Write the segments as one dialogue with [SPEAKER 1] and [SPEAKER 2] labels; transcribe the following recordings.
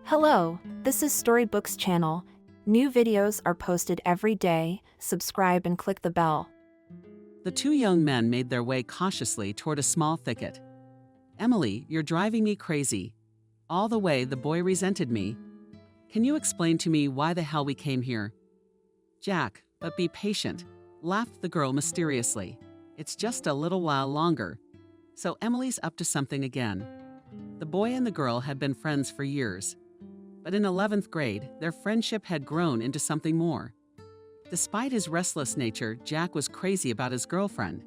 [SPEAKER 1] Hello, this is Storybooks channel. New videos are posted every day. Subscribe and click the bell.
[SPEAKER 2] The two young men made their way cautiously toward a small thicket. "Emily, you're driving me crazy. All the way, the boy resented me. Can you explain to me why the hell we came here?" "Jack, but be patient," laughed the girl mysteriously. "It's just a little while longer." So Emily's up to something again. The boy and the girl had been friends for years. But in 11th grade, their friendship had grown into something more. Despite his restless nature, Jack was crazy about his girlfriend.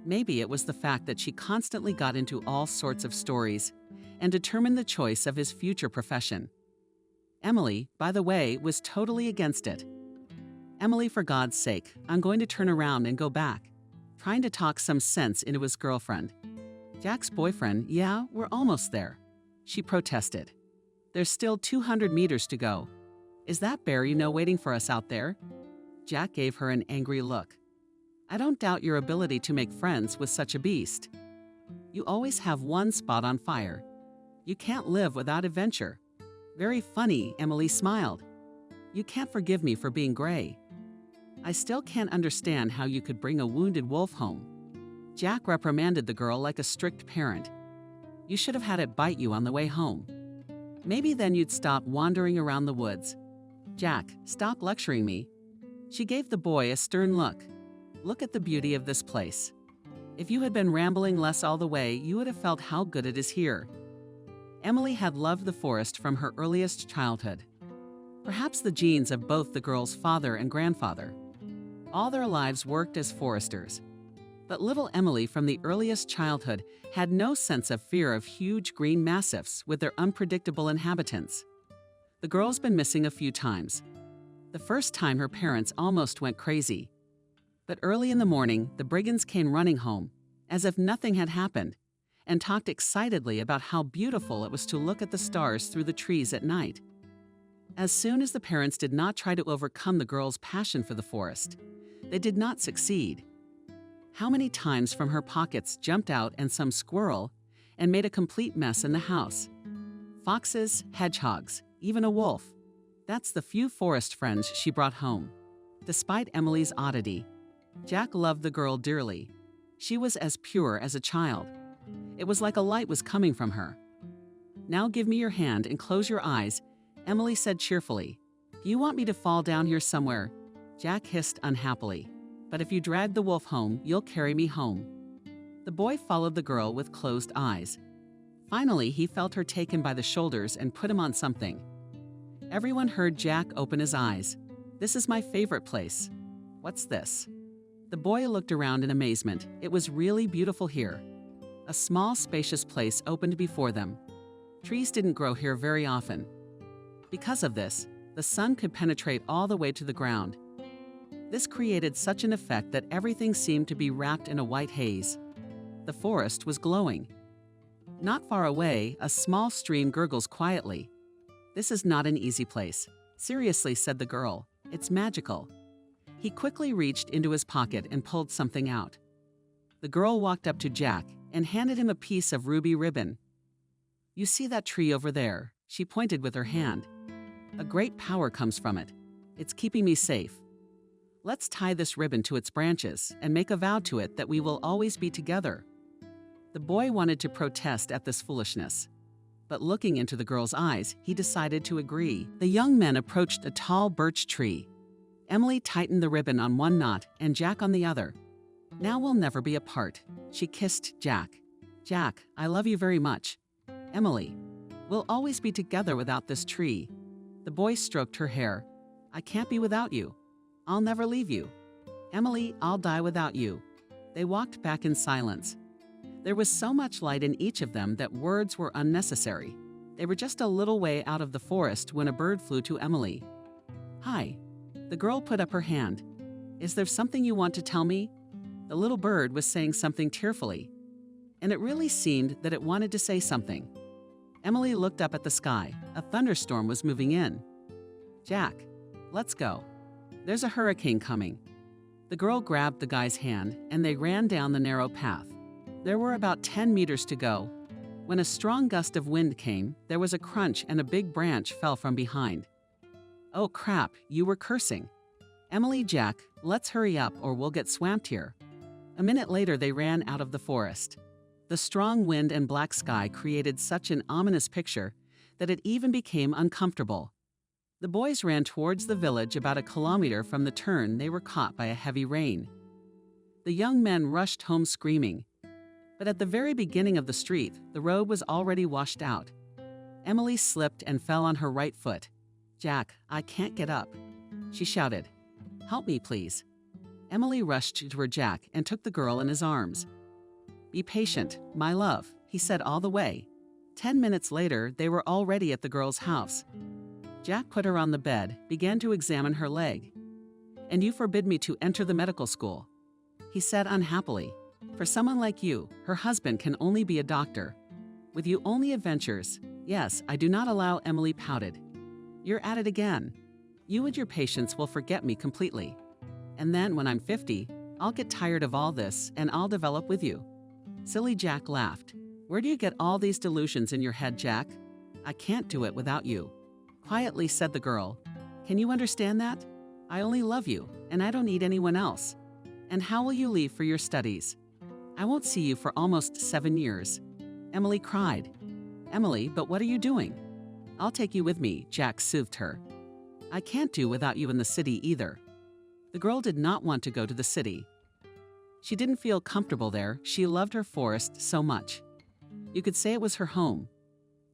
[SPEAKER 2] Maybe it was the fact that she constantly got into all sorts of stories and determined the choice of his future profession. Emily, by the way, was totally against it. "Emily, for God's sake, I'm going to turn around and go back," trying to talk some sense into his girlfriend. Jack's boyfriend, "Yeah, we're almost there," she protested. "There's still 200 meters to go. Is that bear you know waiting for us out there?" Jack gave her an angry look. "I don't doubt your ability to make friends with such a beast. You always have one spot on fire. You can't live without adventure." "Very funny," Emily smiled. "You can't forgive me for being gray. I still can't understand how you could bring a wounded wolf home." Jack reprimanded the girl like a strict parent. "You should have had it bite you on the way home. Maybe then you'd stop wandering around the woods." "Jack, stop lecturing me." She gave the boy a stern look. "Look at the beauty of this place. If you had been rambling less all the way, you would have felt how good it is here." Emily had loved the forest from her earliest childhood. Perhaps the genes of both the girl's father and grandfather. All their lives worked as foresters. But little Emily from the earliest childhood had no sense of fear of huge green massifs with their unpredictable inhabitants. The girl's been missing a few times. The first time her parents almost went crazy. But early in the morning, the brigands came running home, as if nothing had happened, and talked excitedly about how beautiful it was to look at the stars through the trees at night. As soon as the parents did not try to overcome the girl's passion for the forest, they did not succeed. How many times from her pockets jumped out and some squirrel and made a complete mess in the house. Foxes, hedgehogs, even a wolf. That's the few forest friends she brought home. Despite Emily's oddity, Jack loved the girl dearly. She was as pure as a child. It was like a light was coming from her. "Now give me your hand and close your eyes," Emily said cheerfully. "Do you want me to fall down here somewhere?" Jack hissed unhappily. "But if you drag the wolf home, you'll carry me home." The boy followed the girl with closed eyes. Finally, he felt her take him by the shoulders and put him on something. Everyone heard Jack open his eyes. "This is my favorite place." "What's this?" The boy looked around in amazement. It was really beautiful here. A small, spacious place opened before them. Trees didn't grow here very often. Because of this, the sun could penetrate all the way to the ground. This created such an effect that everything seemed to be wrapped in a white haze. The forest was glowing. Not far away, a small stream gurgles quietly. "This is not an easy place," seriously said the girl. "It's magical." He quickly reached into his pocket and pulled something out. The girl walked up to Jack and handed him a piece of ruby ribbon. "You see that tree over there?" She pointed with her hand. "A great power comes from it. It's keeping me safe. Let's tie this ribbon to its branches and make a vow to it that we will always be together." The boy wanted to protest at this foolishness. But looking into the girl's eyes, he decided to agree. The young men approached a tall birch tree. Emily tightened the ribbon on one knot and Jack on the other. "Now we'll never be apart." She kissed Jack. "Jack, I love you very much." "Emily, we'll always be together without this tree." The boy stroked her hair. "I can't be without you. I'll never leave you." "Emily, I'll die without you." They walked back in silence. There was so much light in each of them that words were unnecessary. They were just a little way out of the forest when a bird flew to Emily. "Hi." The girl put up her hand. "Is there something you want to tell me?" The little bird was saying something tearfully, and it really seemed that it wanted to say something. Emily looked up at the sky. A thunderstorm was moving in. "Jack, let's go. There's a hurricane coming." The girl grabbed the guy's hand, and they ran down the narrow path. There were about 10 meters to go. When a strong gust of wind came, there was a crunch and a big branch fell from behind. Oh crap, you were cursing. Emily, Jack, let's hurry up or we'll get swamped here. A minute later, they ran out of the forest. The strong wind and black sky created such an ominous picture that it even became uncomfortable. The boys ran towards the village. About a kilometer from the turn, they were caught by a heavy rain. The young men rushed home screaming. But at the very beginning of the street, the road was already washed out. Emily slipped and fell on her right foot. Jack, I can't get up, she shouted. Help me, please. Emily rushed toward Jack and took the girl in his arms. Be patient, my love, he said all the way. 10 minutes later, they were already at the girl's house. Jack put her on the bed, began to examine her leg. And you forbid me to enter the medical school, he said unhappily. For someone like you, her husband can only be a doctor. With you only adventures. Yes, I do not allow. Emily pouted. You're at it again. You and your patients will forget me completely. And then when I'm 50, I'll get tired of all this and I'll develop with you. Silly Jack laughed. Where do you get all these delusions in your head, Jack? I can't do it without you. Quietly said the girl. Can you understand that? I only love you, and I don't need anyone else. And how will you leave for your studies? I won't see you for almost 7 years. Emily cried. Emily, but what are you doing? I'll take you with me, Jack soothed her. I can't do without you in the city either. The girl did not want to go to the city. She didn't feel comfortable there. She loved her forest so much. You could say it was her home.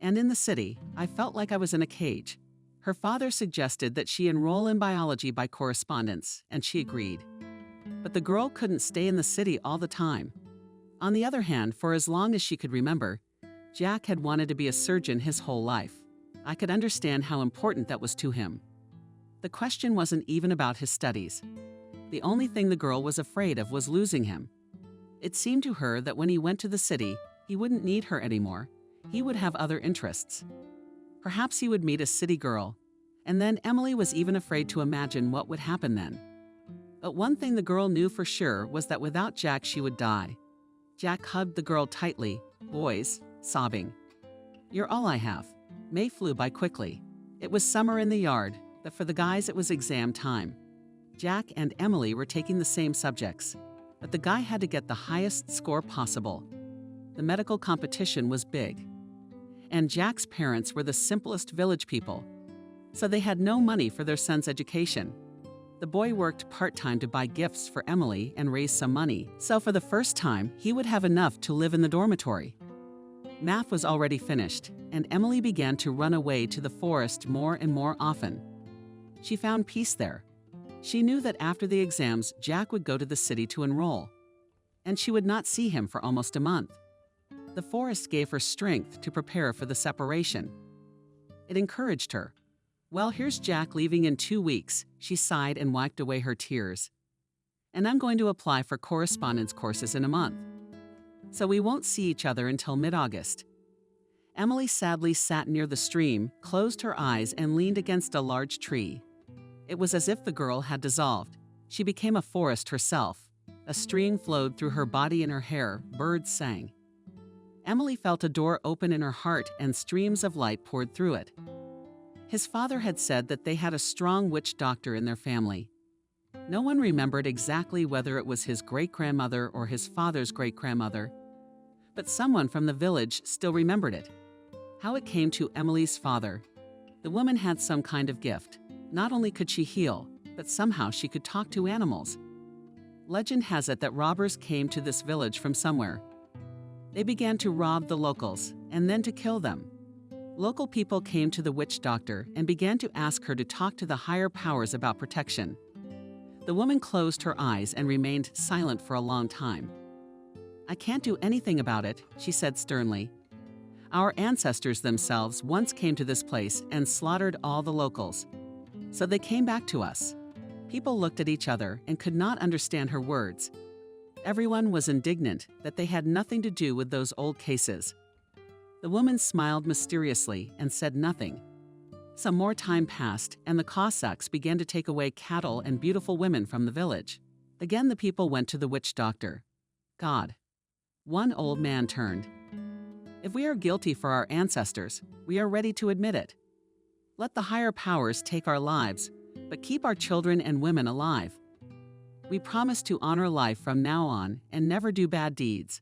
[SPEAKER 2] And in the city, I felt like I was in a cage. Her father suggested that she enroll in biology by correspondence, and she agreed. But the girl couldn't stay in the city all the time. On the other hand, for as long as she could remember, Jack had wanted to be a surgeon his whole life. I could understand how important that was to him. The question wasn't even about his studies. The only thing the girl was afraid of was losing him. It seemed to her that when he went to the city, he wouldn't need her anymore. He would have other interests. Perhaps he would meet a city girl, and then Emily was even afraid to imagine what would happen then. But one thing the girl knew for sure was that without Jack she would die. Jack hugged the girl tightly, boys, sobbing. You're all I have. May flew by quickly. It was summer in the yard, but for the guys it was exam time. Jack and Emily were taking the same subjects, but the guy had to get the highest score possible. The medical competition was big. And Jack's parents were the simplest village people, so they had no money for their son's education. The boy worked part-time to buy gifts for Emily and raise some money, so for the first time, he would have enough to live in the dormitory. Math was already finished, and Emily began to run away to the forest more and more often. She found peace there. She knew that after the exams, Jack would go to the city to enroll, and she would not see him for almost a month. The forest gave her strength to prepare for the separation. It encouraged her. Well, here's Jack leaving in 2 weeks, she sighed and wiped away her tears. And I'm going to apply for correspondence courses in a month. So we won't see each other until mid-August. Emily sadly sat near the stream, closed her eyes, and leaned against a large tree. It was as if the girl had dissolved. She became a forest herself. A stream flowed through her body and her hair. Birds sang. Emily felt a door open in her heart and streams of light poured through it. His father had said that they had a strong witch doctor in their family. No one remembered exactly whether it was his great-grandmother or his father's great-grandmother, but someone from the village still remembered it. How it came to Emily's father. The woman had some kind of gift. Not only could she heal, but somehow she could talk to animals. Legend has it that robbers came to this village from somewhere. They began to rob the locals and then to kill them. Local people came to the witch doctor and began to ask her to talk to the higher powers about protection. The woman closed her eyes and remained silent for a long time. I can't do anything about it, she said sternly. Our ancestors themselves once came to this place and slaughtered all the locals. So they came back to us. People looked at each other and could not understand her words. Everyone was indignant that they had nothing to do with those old cases. The woman smiled mysteriously and said nothing. Some more time passed, and the Cossacks began to take away cattle and beautiful women from the village. Again, the people went to the witch doctor. God. One old man turned. If we are guilty for our ancestors, we are ready to admit it. Let the higher powers take our lives, but keep our children and women alive. We promise to honor life from now on and never do bad deeds.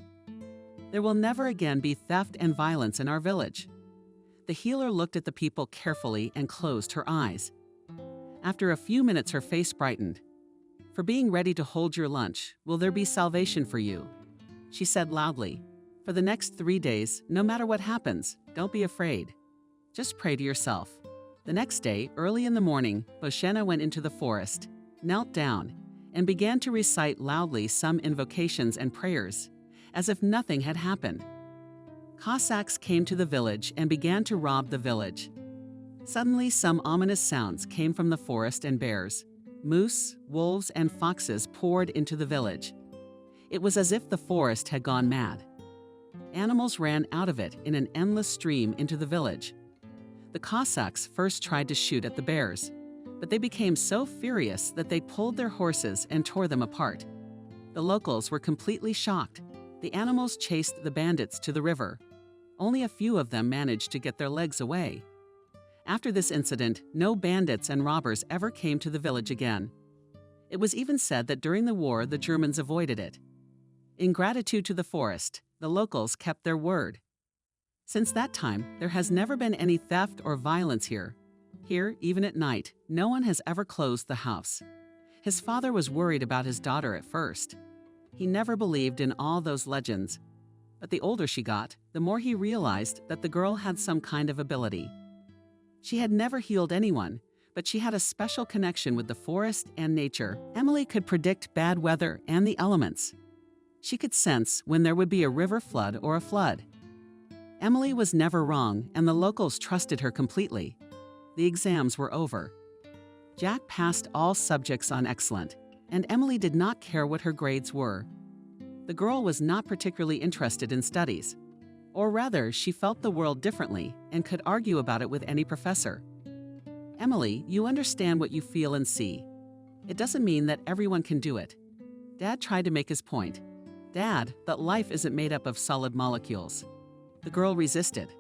[SPEAKER 2] There will never again be theft and violence in our village. The healer looked at the people carefully and closed her eyes. After a few minutes, her face brightened. For being ready to hold your lunch, will there be salvation for you? She said loudly. For the next 3 days, no matter what happens, don't be afraid. Just pray to yourself. The next day, early in the morning, Boshena went into the forest, knelt down, and began to recite loudly some invocations and prayers, as if nothing had happened. Cossacks came to the village and began to rob the village. Suddenly, some ominous sounds came from the forest, and bears, moose, wolves, and foxes poured into the village. It was as if the forest had gone mad. Animals ran out of it in an endless stream into the village. The Cossacks first tried to shoot at the bears, but they became so furious that they pulled their horses and tore them apart. The locals were completely shocked. The animals chased the bandits to the river. Only a few of them managed to get their legs away. After this incident, no bandits and robbers ever came to the village again. It was even said that during the war, the Germans avoided it. In gratitude to the forest, the locals kept their word. Since that time, there has never been any theft or violence here. Here, even at night, no one has ever closed the house. His father was worried about his daughter at first. He never believed in all those legends. But the older she got, the more he realized that the girl had some kind of ability. She had never healed anyone, but she had a special connection with the forest and nature. Emily could predict bad weather and the elements. She could sense when there would be a river flood or a flood. Emily was never wrong, and the locals trusted her completely. The exams were over. Jack passed all subjects on excellent, and Emily did not care what her grades were. The girl was not particularly interested in studies. Or rather, she felt the world differently and could argue about it with any professor. Emily, you understand what you feel and see. It doesn't mean that everyone can do it. Dad tried to make his point. Dad, that life isn't made up of solid molecules. The girl resisted.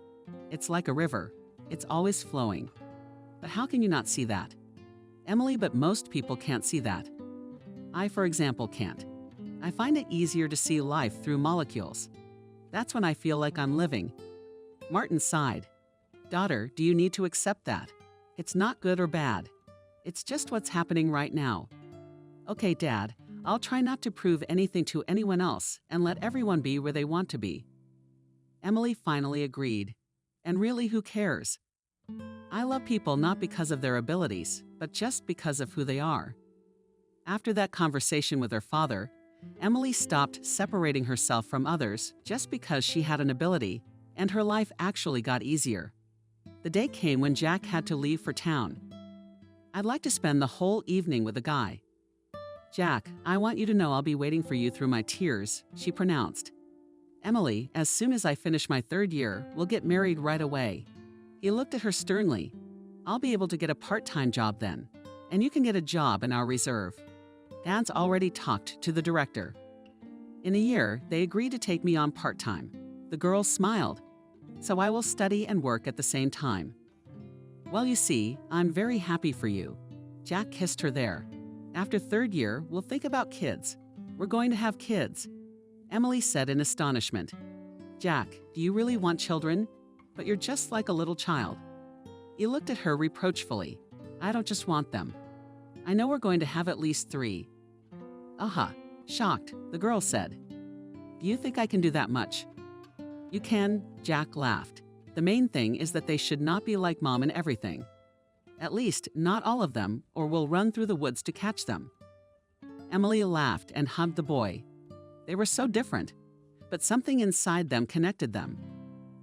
[SPEAKER 2] It's like a river. It's always flowing. But how can you not see that? Emily, but most people can't see that. I, for example, can't. I find it easier to see life through molecules. That's when I feel like I'm living. Martin sighed. Daughter, do you need to accept that? It's not good or bad. It's just what's happening right now. Okay, Dad, I'll try not to prove anything to anyone else and let everyone be where they want to be. Emily finally agreed. And really, who cares? I love people not because of their abilities, but just because of who they are. After that conversation with her father, Emily stopped separating herself from others just because she had an ability, and her life actually got easier. The day came when Jack had to leave for town. I'd like to spend the whole evening with a guy. Jack, I want you to know I'll be waiting for you through my tears, she pronounced. Emily, as soon as I finish my 3rd year, we'll get married right away. He looked at her sternly. I'll be able to get a part-time job then, and you can get a job in our reserve. Dad's already talked to the director. In a year, they agreed to take me on part-time. The girl smiled. So I will study and work at the same time. Well, you see, I'm very happy for you. Jack kissed her there. After 3rd year, we'll think about kids. We're going to have kids. Emily said in astonishment. Jack, do you really want children? But you're just like a little child. He looked at her reproachfully. I don't just want them. I know we're going to have at least 3. Aha, shocked, the girl said. Do you think I can do that much? You can, Jack laughed. The main thing is that they should not be like Mom in everything. At least, not all of them, or we'll run through the woods to catch them. Emily laughed and hugged the boy. They were so different, but something inside them connected them.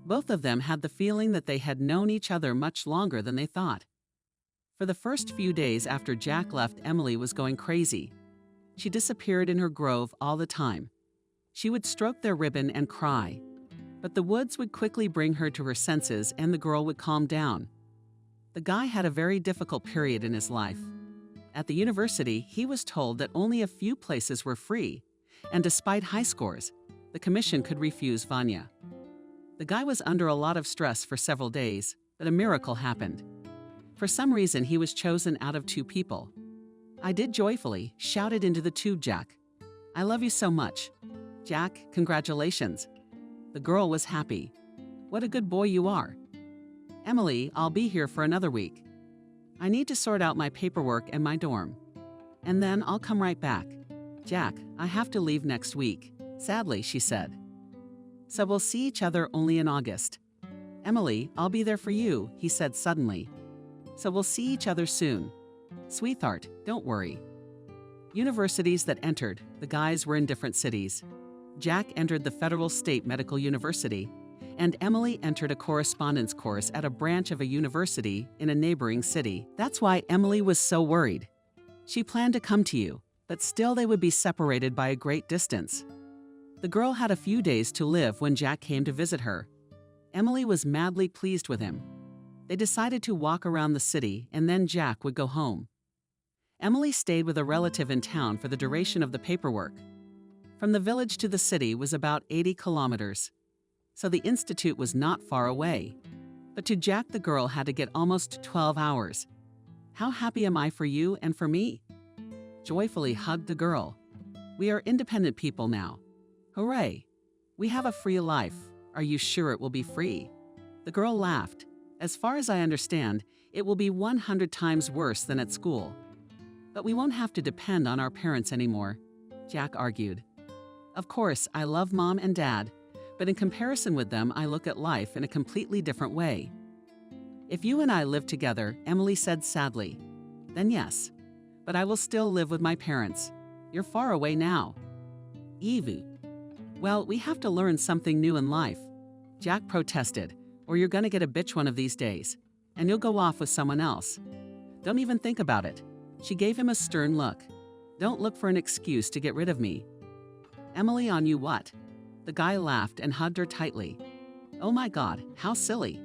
[SPEAKER 2] Both of them had the feeling that they had known each other much longer than they thought. For the first few days after Jack left, Emily was going crazy. She disappeared in her grove all the time. She would stroke their ribbon and cry. But the woods would quickly bring her to her senses and the girl would calm down. The guy had a very difficult period in his life. At the university, he was told that only a few places were free, and despite high scores, the commission could refuse Vanya. The guy was under a lot of stress for several days, but a miracle happened. For some reason, he was chosen out of 2 people. I did joyfully, shouted into the tube Jack. I love you so much. Jack, congratulations. The girl was happy. What a good boy you are. Emily, I'll be here for another week. I need to sort out my paperwork and my dorm. And then I'll come right back. Jack, I have to leave next week. Sadly, she said. So we'll see each other only in August. Emily, I'll be there for you, he said suddenly. So we'll see each other soon. Sweetheart, don't worry. Universities that entered, the guys were in different cities. Jack entered the Federal State Medical University, and Emily entered a correspondence course at a branch of a university in a neighboring city. That's why Emily was so worried. She planned to come to you, but still they would be separated by a great distance. The girl had a few days to live when Jack came to visit her. Emily was madly pleased with him. They decided to walk around the city, and then Jack would go home. Emily stayed with a relative in town for the duration of the paperwork. From the village to the city was about 80 kilometers, so the institute was not far away. But to Jack, the girl had to get almost 12 hours. How happy am I for you and for me? Joyfully hugged the girl. We are independent people now. Hooray! We have a free life. Are you sure it will be free? The girl laughed. As far as I understand, it will be 100 times worse than at school. But we won't have to depend on our parents anymore, Jack argued. Of course, I love Mom and Dad, but in comparison with them, I look at life in a completely different way. If you and I live together, Emily said sadly, then yes, but I will still live with my parents. You're far away now. Evu. Well, we have to learn something new in life. Jack protested, or you're gonna get a bitch one of these days, and you'll go off with someone else. Don't even think about it. She gave him a stern look. Don't look for an excuse to get rid of me. Emily, on you what? The guy laughed and hugged her tightly. Oh my God, how silly.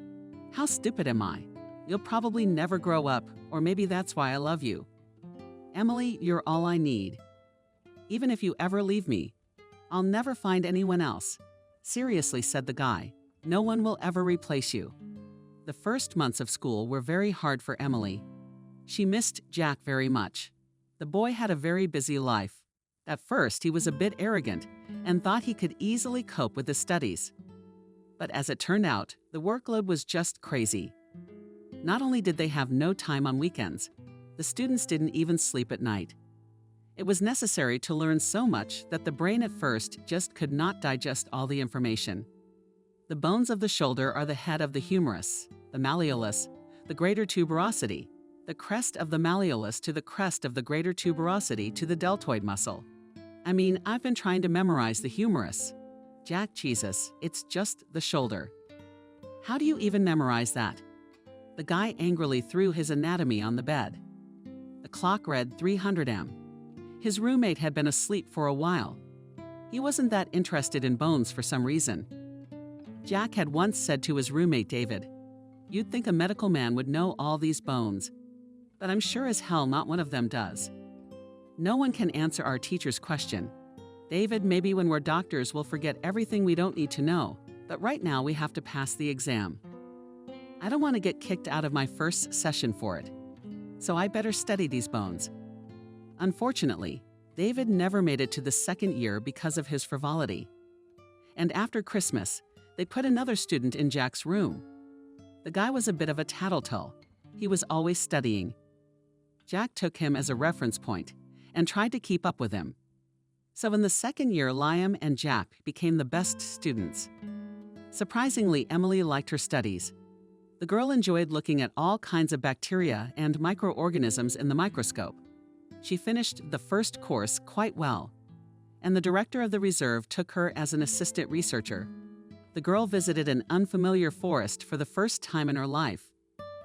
[SPEAKER 2] How stupid am I? You'll probably never grow up, or maybe that's why I love you. Emily, you're all I need. Even if you ever leave me, I'll never find anyone else. Seriously, said the guy. No one will ever replace you. The first months of school were very hard for Emily. She missed Jack very much. The boy had a very busy life. At first, he was a bit arrogant and thought he could easily cope with his studies. But as it turned out, the workload was just crazy. Not only did they have no time on weekends, the students didn't even sleep at night. It was necessary to learn so much that the brain at first just could not digest all the information. The bones of the shoulder are the head of the humerus, the malleolus, the greater tuberosity, the crest of the malleolus to the crest of the greater tuberosity to the deltoid muscle. I mean, I've been trying to memorize the humerus. Jack Jesus, it's just the shoulder. How do you even memorize that? The guy angrily threw his anatomy on the bed. The clock read 300 m. His roommate had been asleep for a while. He wasn't that interested in bones for some reason. Jack had once said to his roommate David, "You'd think a medical man would know all these bones, but I'm sure as hell not one of them does." No one can answer our teacher's question. David, maybe when we're doctors we'll forget everything we don't need to know, but right now we have to pass the exam. I don't want to get kicked out of my first session for it, so I better study these bones. Unfortunately, David never made it to the second year because of his frivolity. And after Christmas, they put another student in Jack's room. The guy was a bit of a tattletale. He was always studying. Jack took him as a reference point and tried to keep up with him. So in the second year, Liam and Jack became the best students. Surprisingly, Emily liked her studies. The girl enjoyed looking at all kinds of bacteria and microorganisms in the microscope. She finished the first course quite well, and the director of the reserve took her as an assistant researcher. The girl visited an unfamiliar forest for the first time in her life.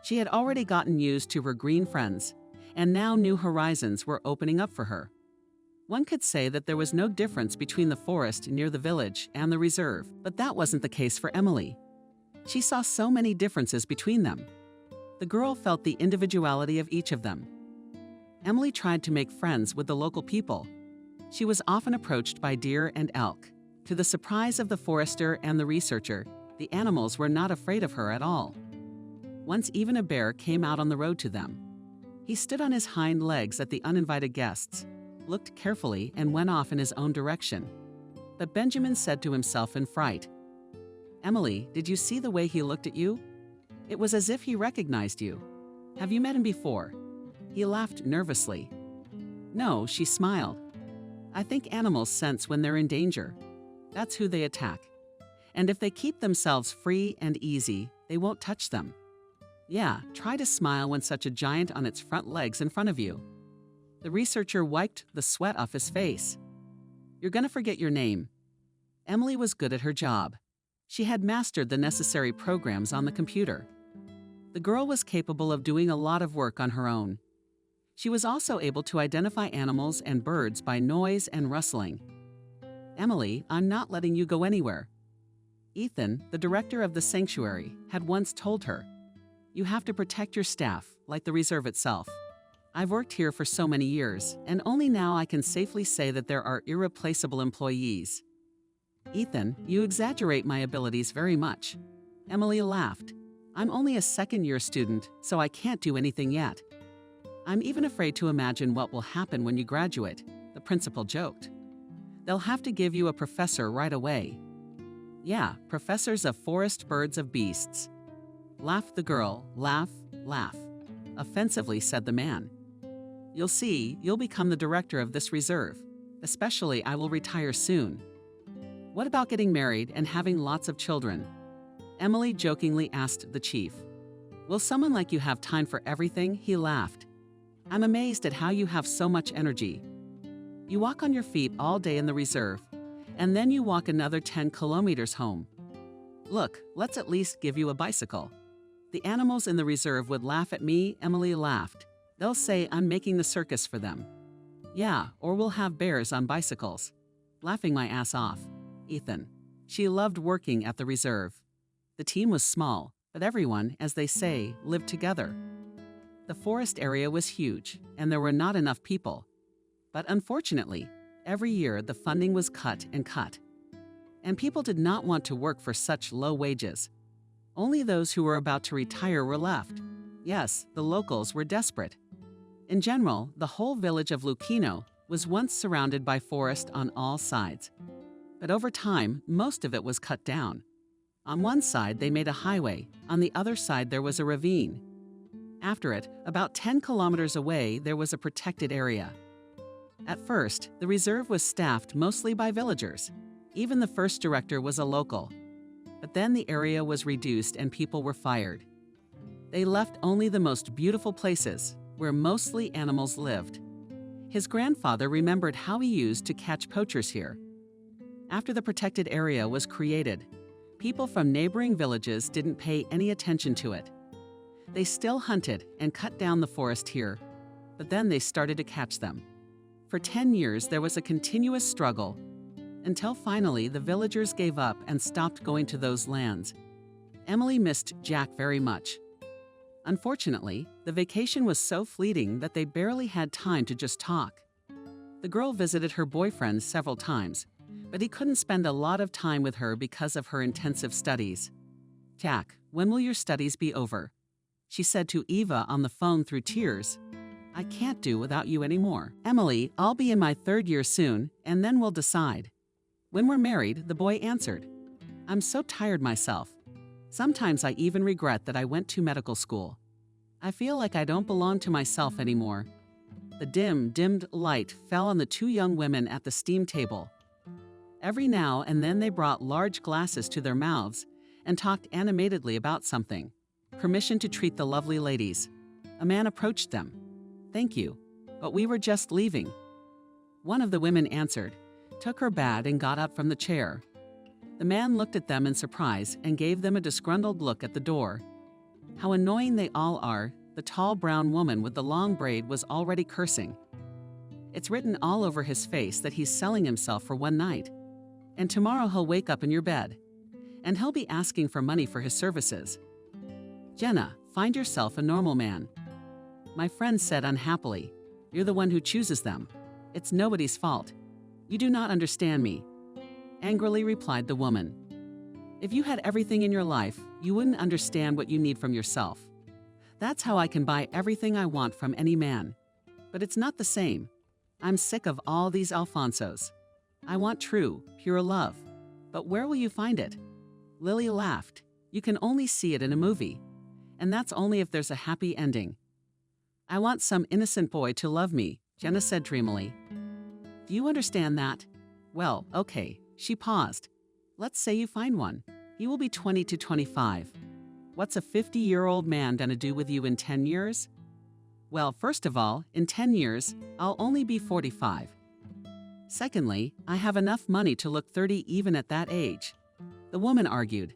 [SPEAKER 2] She had already gotten used to her green friends, and now new horizons were opening up for her. One could say that there was no difference between the forest near the village and the reserve, but that wasn't the case for Emily. She saw so many differences between them. The girl felt the individuality of each of them. Emily tried to make friends with the local people. She was often approached by deer and elk. To the surprise of the forester and the researcher, The animals were not afraid of her at all. Once even a bear came out on the road to them. He stood on his hind legs at the uninvited guests, looked carefully, and went off in his own direction. But Benjamin said to himself in fright, "Emily, did you see the way he looked at you? It was as if he recognized you. Have you met him before?" He laughed nervously. "No," she smiled. "I think animals sense when they're in danger. That's who they attack. And if they keep themselves free and easy, they won't touch them. Yeah, try to smile when such a giant on its front legs in front of you." The researcher wiped the sweat off his face. "You're gonna forget your name." Emily was good at her job. She had mastered the necessary programs on the computer. The girl was capable of doing a lot of work on her own. She was also able to identify animals and birds by noise and rustling. "Emily, I'm not letting you go anywhere." Ethan, the director of the sanctuary, had once told her, "You have to protect your staff, like the reserve itself. I've worked here for so many years, and only now I can safely say that there are irreplaceable employees." "Ethan, you exaggerate my abilities very much." Emily laughed. "I'm only a second-year student, so I can't do anything yet." "I'm even afraid to imagine what will happen when you graduate," the principal joked. "They'll have to give you a professor right away." "Yeah, professors of forest birds of beasts." Laughed the girl. "Laugh, laugh," offensively said the man. "You'll see, you'll become the director of this reserve. Especially, I will retire soon." "What about getting married and having lots of children?" Emily jokingly asked the chief. "Will someone like you have time for everything?" He laughed. "I'm amazed at how you have so much energy. You walk on your feet all day in the reserve, and then you walk another 10 kilometers home. Look, let's at least give you a bicycle." The animals in the reserve would laugh at me. Emily laughed. "They'll say I'm making the circus for them." "Yeah, or we'll have bears on bicycles." Laughing my ass off. Ethan. She loved working at the reserve. The team was small, but everyone, as they say, lived together. The forest area was huge, and there were not enough people. But unfortunately, every year the funding was cut and cut. And people did not want to work for such low wages. Only those who were about to retire were left. Yes, the locals were desperate. In general, the whole village of Lucchino was once surrounded by forest on all sides. But over time, most of it was cut down. On one side, they made a highway. On the other side, there was a ravine. After it, about 10 kilometers away, there was a protected area. At first, the reserve was staffed mostly by villagers. Even the first director was a local. But then the area was reduced and people were fired. They left only the most beautiful places, where mostly animals lived. His grandfather remembered how he used to catch poachers here. After the protected area was created, people from neighboring villages didn't pay any attention to it. They still hunted and cut down the forest here, but then they started to catch them. For 10 years, there was a continuous struggle, until finally the villagers gave up and stopped going to those lands. Emily missed Jack very much. Unfortunately, the vacation was so fleeting that they barely had time to just talk. The girl visited her boyfriend several times, but he couldn't spend a lot of time with her because of her intensive studies. "Jack, when will your studies be over?" She said to Eva on the phone through tears. "I can't do without you anymore." "Emily, I'll be in my 3rd year soon, and then we'll decide." "When we're married," the boy answered. "I'm so tired myself. Sometimes I even regret that I went to medical school. I feel like I don't belong to myself anymore." The dimmed light fell on the 2 young women at the steam table. Every now and then they brought large glasses to their mouths and talked animatedly about something. Permission to treat the lovely ladies. A man approached them. "Thank you, but we were just leaving." One of the women answered, took her bag and got up from the chair. The man looked at them in surprise and gave them a disgruntled look at the door. How annoying they all are. The tall brown woman with the long braid was already cursing. "It's written all over his face that he's selling himself for one night. And tomorrow he'll wake up in your bed. And he'll be asking for money for his services. Jenna, find yourself a normal man." My friend said unhappily, "You're the one who chooses them. It's nobody's fault. You do not understand me," angrily replied the woman. If you had everything in your life, you wouldn't understand what you need from yourself. That's how I can buy everything I want from any man. But it's not the same. I'm sick of all these Alfonsos. I want true, pure love. But where will you find it? Lily laughed. You can only see it in a movie. And that's only if there's a happy ending. I want some innocent boy to love me, Jenna said dreamily. Do you understand that? Well, okay. She paused. Let's say you find one. He will be 20 to 25. What's a 50-year-old man gonna do with you in 10 years? Well, first of all, in 10 years, I'll only be 45. Secondly, I have enough money to look 30 even at that age. The woman argued.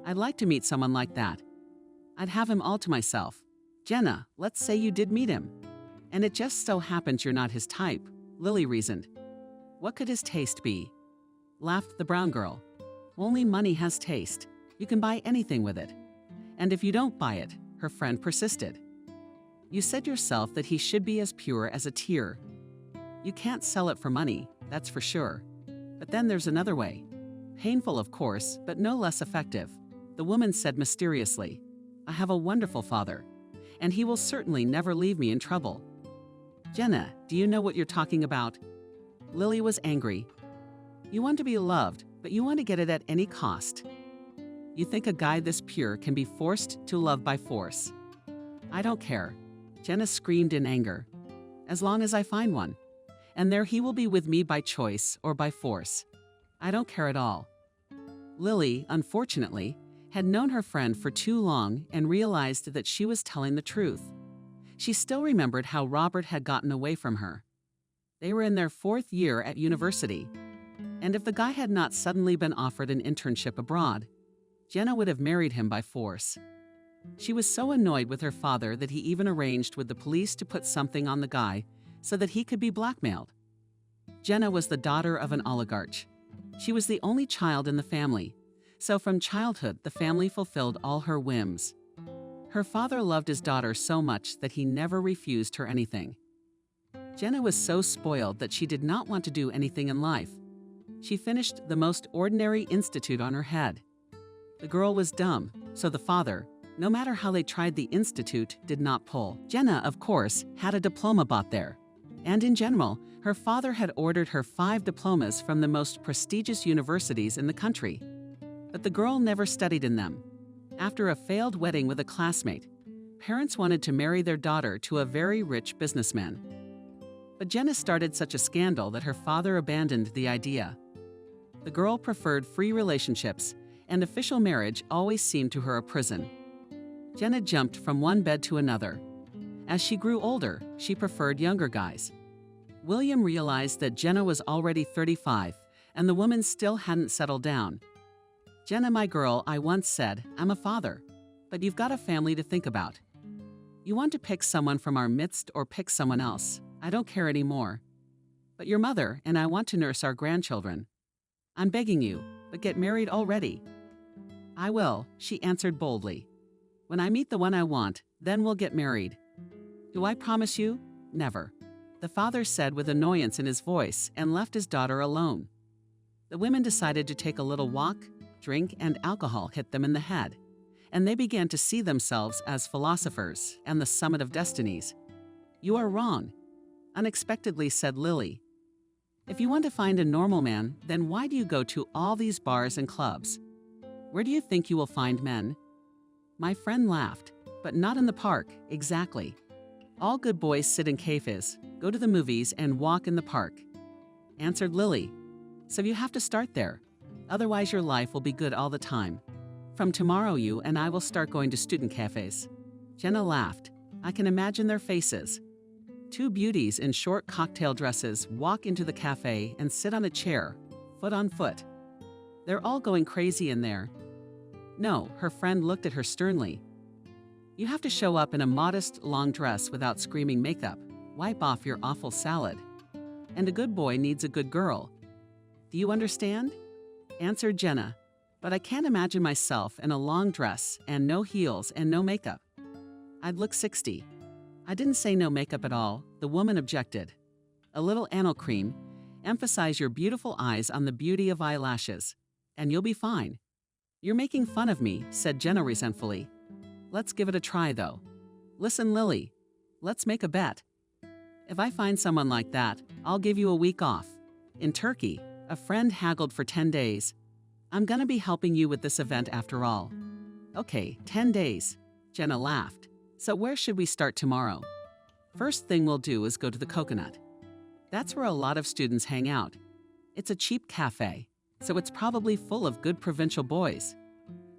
[SPEAKER 2] I'd like to meet someone like that. I'd have him all to myself. Jenna, let's say you did meet him. And it just so happens you're not his type, Lily reasoned. What could his taste be? Laughed the brown girl. Only money has taste. You can buy anything with it. And if you don't buy it, her friend persisted. You said yourself that he should be as pure as a tear. You can't sell it for money, that's for sure. But then there's another way. Painful, of course, but no less effective. The woman said mysteriously. I have a wonderful father, and he will certainly never leave me in trouble. Jenna, do you know what you're talking about? Lily was angry. You want to be loved, but you want to get it at any cost. You think a guy this pure can be forced to love by force? I don't care. Jenna screamed in anger. As long as I find one. And there he will be with me by choice or by force. I don't care at all. Lily, unfortunately, had known her friend for too long and realized that she was telling the truth. She still remembered how Robert had gotten away from her. They were in their 4th year at university. And if the guy had not suddenly been offered an internship abroad, Jenna would have married him by force. She was so annoyed with her father that he even arranged with the police to put something on the guy so that he could be blackmailed. Jenna was the daughter of an oligarch. She was the only child in the family, so from childhood the family fulfilled all her whims. Her father loved his daughter so much that he never refused her anything. Jenna was so spoiled that she did not want to do anything in life. She finished the most ordinary institute on her head. The girl was dumb, so the father, no matter how they tried the institute, did not pull. Jenna, of course, had a diploma bought there. And in general, her father had ordered her 5 diplomas from the most prestigious universities in the country. But the girl never studied in them. After a failed wedding with a classmate, parents wanted to marry their daughter to a very rich businessman. But Jenna started such a scandal that her father abandoned the idea. The girl preferred free relationships, and official marriage always seemed to her a prison. Jenna jumped from one bed to another. As she grew older, she preferred younger guys. William realized that Jenna was already 35, and the woman still hadn't settled down. Jenna, my girl, I once said, I'm a father, but you've got a family to think about. You want to pick someone from our midst or pick someone else, I don't care anymore. But your mother and I want to nurse our grandchildren. I'm begging you, but get married already. I will, she answered boldly. When I meet the one I want, then we'll get married. Do I promise you? Never. The father said with annoyance in his voice and left his daughter alone. The women decided to take a little walk. Drink and alcohol hit them in the head, and they began to see themselves as philosophers and the summit of destinies. You are wrong, unexpectedly said Lily. If you want to find a normal man, then why do you go to all these bars and clubs? Where do you think you will find men? My friend laughed, but not in the park, exactly. All good boys sit in cafes, go to the movies, and walk in the park, answered Lily. So you have to start there. Otherwise your life will be good all the time. From tomorrow you and I will start going to student cafes. Jenna laughed. I can imagine their faces. 2 beauties in short cocktail dresses walk into the cafe and sit on a chair, foot on foot. They're all going crazy in there. No, her friend looked at her sternly. You have to show up in a modest long dress without screaming makeup. Wipe off your awful salad. And a good boy needs a good girl. Do you understand? Answered Jenna, but I can't imagine myself in a long dress and no heels and no makeup. I'd look 60. I didn't say no makeup at all, the woman objected. A little anal cream, emphasize your beautiful eyes on the beauty of eyelashes, and you'll be fine. You're making fun of me, said Jenna resentfully. Let's give it a try, though. Listen, Lily, let's make a bet. If I find someone like that, I'll give you a week off. In Turkey, a friend haggled for 10 days. I'm gonna be helping you with this event after all. Okay, 10 days. Jenna laughed. So where should we start tomorrow? First thing we'll do is go to the Coconut. That's where a lot of students hang out. It's a cheap cafe, so it's probably full of good provincial boys.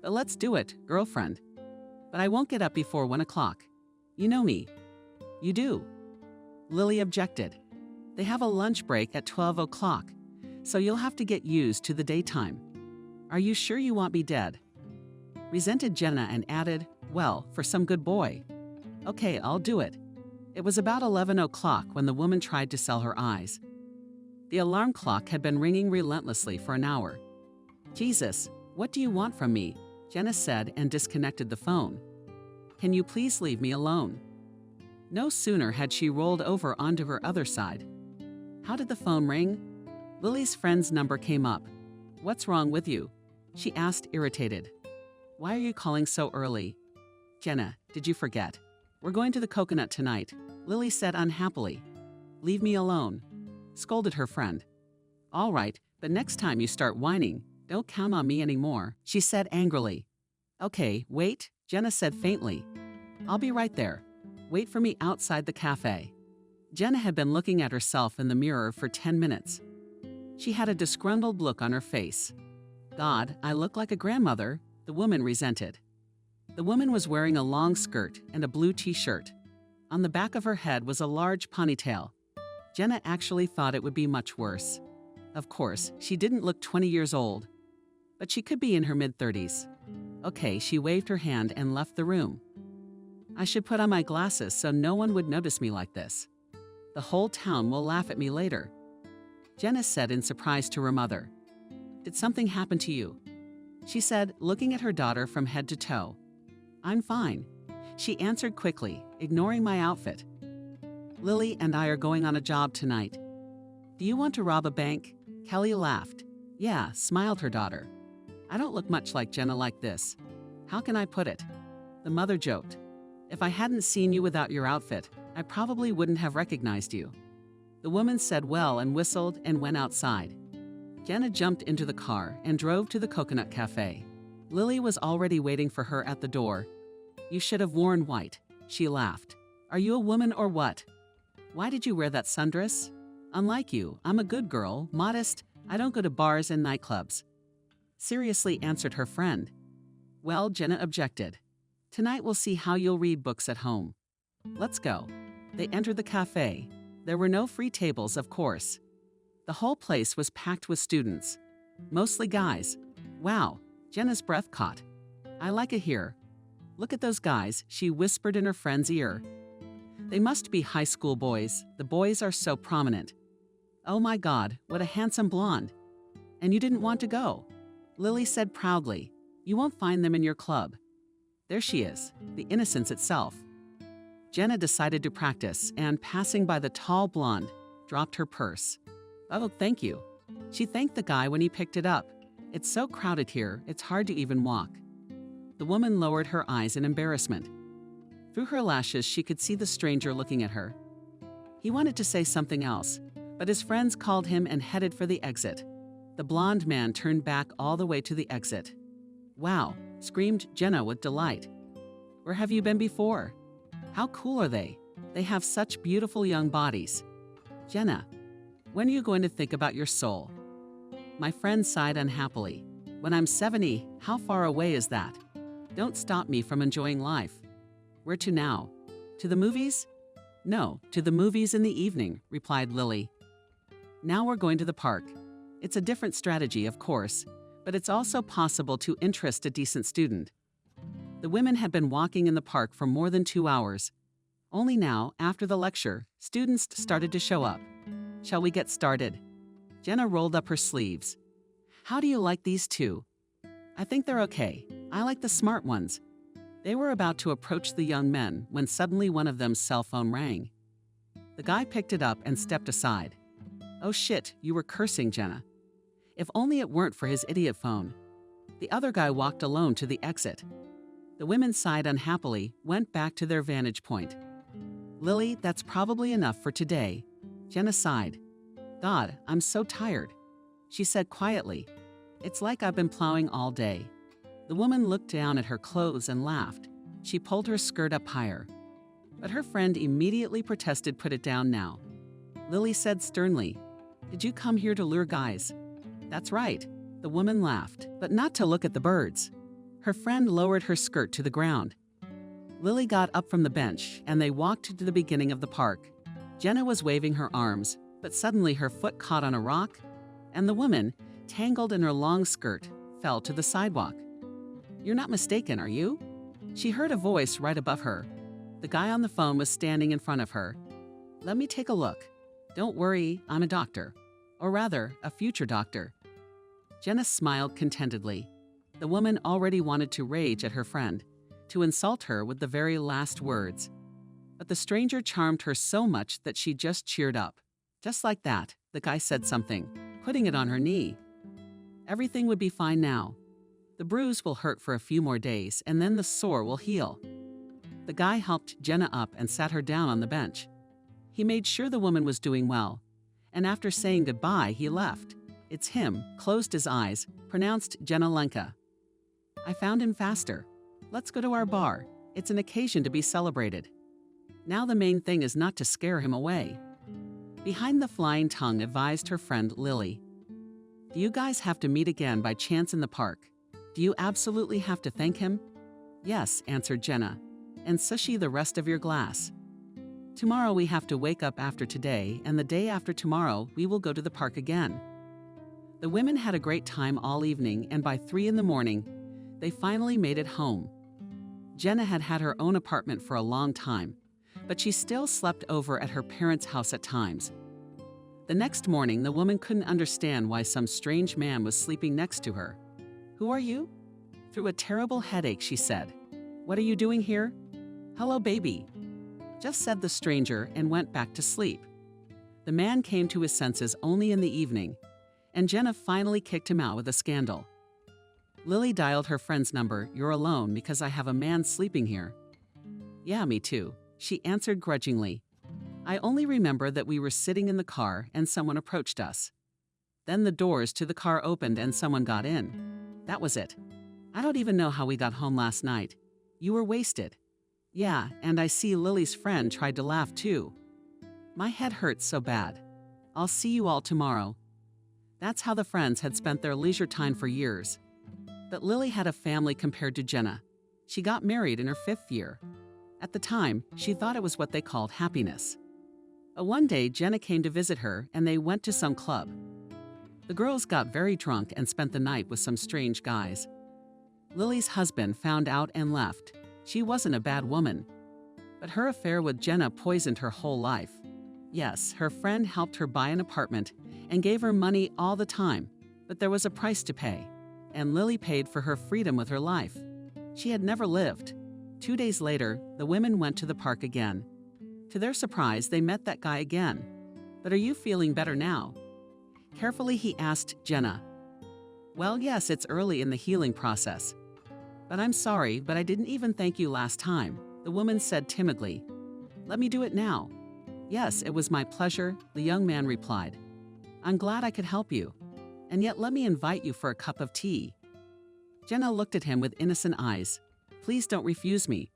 [SPEAKER 2] But let's do it, girlfriend. But I won't get up before 1 o'clock. You know me. You do. Lily objected. They have a lunch break at 12 o'clock, so you'll have to get used to the daytime. Are you sure you want me dead? Resented Jenna and added, well, for some good boy. Okay, I'll do it. It was about 11 o'clock when the woman tried to sell her eyes. The alarm clock had been ringing relentlessly for an hour. Jesus, what do you want from me? Jenna said and disconnected the phone. Can you please leave me alone? No sooner had she rolled over onto her other side. How did the phone ring? Lily's friend's number came up. What's wrong with you? She asked, irritated. Why are you calling so early? Jenna, did you forget? We're going to the Coconut tonight, Lily said unhappily. Leave me alone, scolded her friend. All right, but next time you start whining, don't count on me anymore, she said angrily. Okay, wait, Jenna said faintly. I'll be right there. Wait for me outside the cafe. Jenna had been looking at herself in the mirror for 10 minutes. She had a disgruntled look on her face. God, I look like a grandmother, the woman resented. The woman was wearing a long skirt and a blue t-shirt. On the back of her head was a large ponytail. Jenna actually thought it would be much worse. Of course, she didn't look 20 years old, but she could be in her mid-30s. Okay, she waved her hand and left the room. I should put on my glasses so no one would notice me like this. The whole town will laugh at me later. Jenna said in surprise to her mother. Did something happen to you? She said, looking at her daughter from head to toe. I'm fine, she answered quickly, ignoring my outfit. Lily and I are going on a job tonight. Do you want to rob a bank? Kelly laughed. Yeah, smiled her daughter. I don't look much like Jenna like this. How can I put it? The mother joked. If I hadn't seen you without your outfit, I probably wouldn't have recognized you. The woman said well and whistled and went outside. Jenna jumped into the car and drove to the Coconut Cafe. Lily was already waiting for her at the door. You should have worn white, she laughed. Are you a woman or what? Why did you wear that sundress? Unlike you, I'm a good girl, modest. I don't go to bars and nightclubs. Seriously answered her friend. Well, Jenna objected. Tonight we'll see how you'll read books at home. Let's go. They entered the cafe. There were no free tables, of course. The whole place was packed with students. Mostly guys. Wow, Jenna's breath caught. I like it here. Look at those guys, she whispered in her friend's ear. They must be high school boys. The boys are so prominent. Oh my God, what a handsome blonde. And you didn't want to go. Lily said proudly. You won't find them in your club. There she is, the innocence itself. Jenna decided to practice and, passing by the tall blonde, dropped her purse. Oh, thank you. She thanked the guy when he picked it up. It's so crowded here, it's hard to even walk. The woman lowered her eyes in embarrassment. Through her lashes, she could see the stranger looking at her. He wanted to say something else, but his friends called him and headed for the exit. The blonde man turned back all the way to the exit. Wow, screamed Jenna with delight. Where have you been before? How cool are they? They have such beautiful young bodies. Jenna, when are you going to think about your soul? My friend sighed unhappily. When I'm 70, how far away is that? Don't stop me from enjoying life. Where to now? To the movies? No, to the movies in the evening, replied Lily. Now we're going to the park. It's a different strategy, of course, but it's also possible to interest a decent student. The women had been walking in the park for more than 2 hours. Only now, after the lecture, students started to show up. Shall we get started? Jenna rolled up her sleeves. How do you like these two? I think they're okay. I like the smart ones. They were about to approach the young men when suddenly one of them's cell phone rang. The guy picked it up and stepped aside. Oh shit, you were cursing, Jenna. If only it weren't for his idiot phone. The other guy walked alone to the exit. The women sighed unhappily, went back to their vantage point. Lily, that's probably enough for today. Jenna sighed. God, I'm so tired. She said quietly, it's like I've been plowing all day. The woman looked down at her clothes and laughed. She pulled her skirt up higher. But her friend immediately protested, put it down now. Lily said sternly, did you come here to lure guys? That's right. The woman laughed, but not to look at the birds. Her friend lowered her skirt to the ground. Lily got up from the bench and they walked to the beginning of the park. Jenna was waving her arms, but suddenly her foot caught on a rock, and the woman, tangled in her long skirt, fell to the sidewalk. You're not mistaken, are you? She heard a voice right above her. The guy on the phone was standing in front of her. Let me take a look. Don't worry, I'm a doctor. Or rather, a future doctor. Jenna smiled contentedly. The woman already wanted to rage at her friend, to insult her with the very last words. But the stranger charmed her so much that she just cheered up. Just like that, the guy said something, putting it on her knee. Everything would be fine now. The bruise will hurt for a few more days, and then the sore will heal. The guy helped Jenna up and sat her down on the bench. He made sure the woman was doing well, and after saying goodbye, he left. It's him, closed his eyes, pronounced Jenna Lenka. I found him faster. Let's go to our bar. It's an occasion to be celebrated. Now the main thing is not to scare him away. Behind the flying tongue advised her friend Lily. Do you guys have to meet again by chance in the park? Do you absolutely have to thank him? Yes, answered Jenna, and sushi the rest of your glass. Tomorrow we have to wake up after today, and the day after tomorrow we will go to the park again. The women had a great time all evening, and by 3 a.m, they finally made it home. Jenna had had her own apartment for a long time, but she still slept over at her parents' house at times. The next morning, the woman couldn't understand why some strange man was sleeping next to her. Who are you? Through a terrible headache, she said. What are you doing here? Hello, baby. Just said the stranger and went back to sleep. The man came to his senses only in the evening, and Jenna finally kicked him out with a scandal. Lily dialed her friend's number. You're alone because I have a man sleeping here. Yeah, me too, she answered grudgingly. I only remember that we were sitting in the car and someone approached us. Then the doors to the car opened and someone got in. That was it. I don't even know how we got home last night. You were wasted. Yeah, and I see Lily's friend tried to laugh too. My head hurts so bad. I'll see you all tomorrow. That's how the friends had spent their leisure time for years. But Lily had a family compared to Jenna. She got married in her 5th year. At the time, she thought it was what they called happiness. One day, Jenna came to visit her and they went to some club. The girls got very drunk and spent the night with some strange guys. Lily's husband found out and left. She wasn't a bad woman. But her affair with Jenna poisoned her whole life. Yes, her friend helped her buy an apartment and gave her money all the time, but there was a price to pay, and Lily paid for her freedom with her life. She had never lived. 2 days later, the women went to the park again. To their surprise, they met that guy again. But are you feeling better now? Carefully, he asked Jenna. Well, yes, it's early in the healing process. But I'm sorry, but I didn't even thank you last time, the woman said timidly. Let me do it now. Yes, it was my pleasure, the young man replied. I'm glad I could help you. And yet let me invite you for a cup of tea. Jenna looked at him with innocent eyes. Please don't refuse me.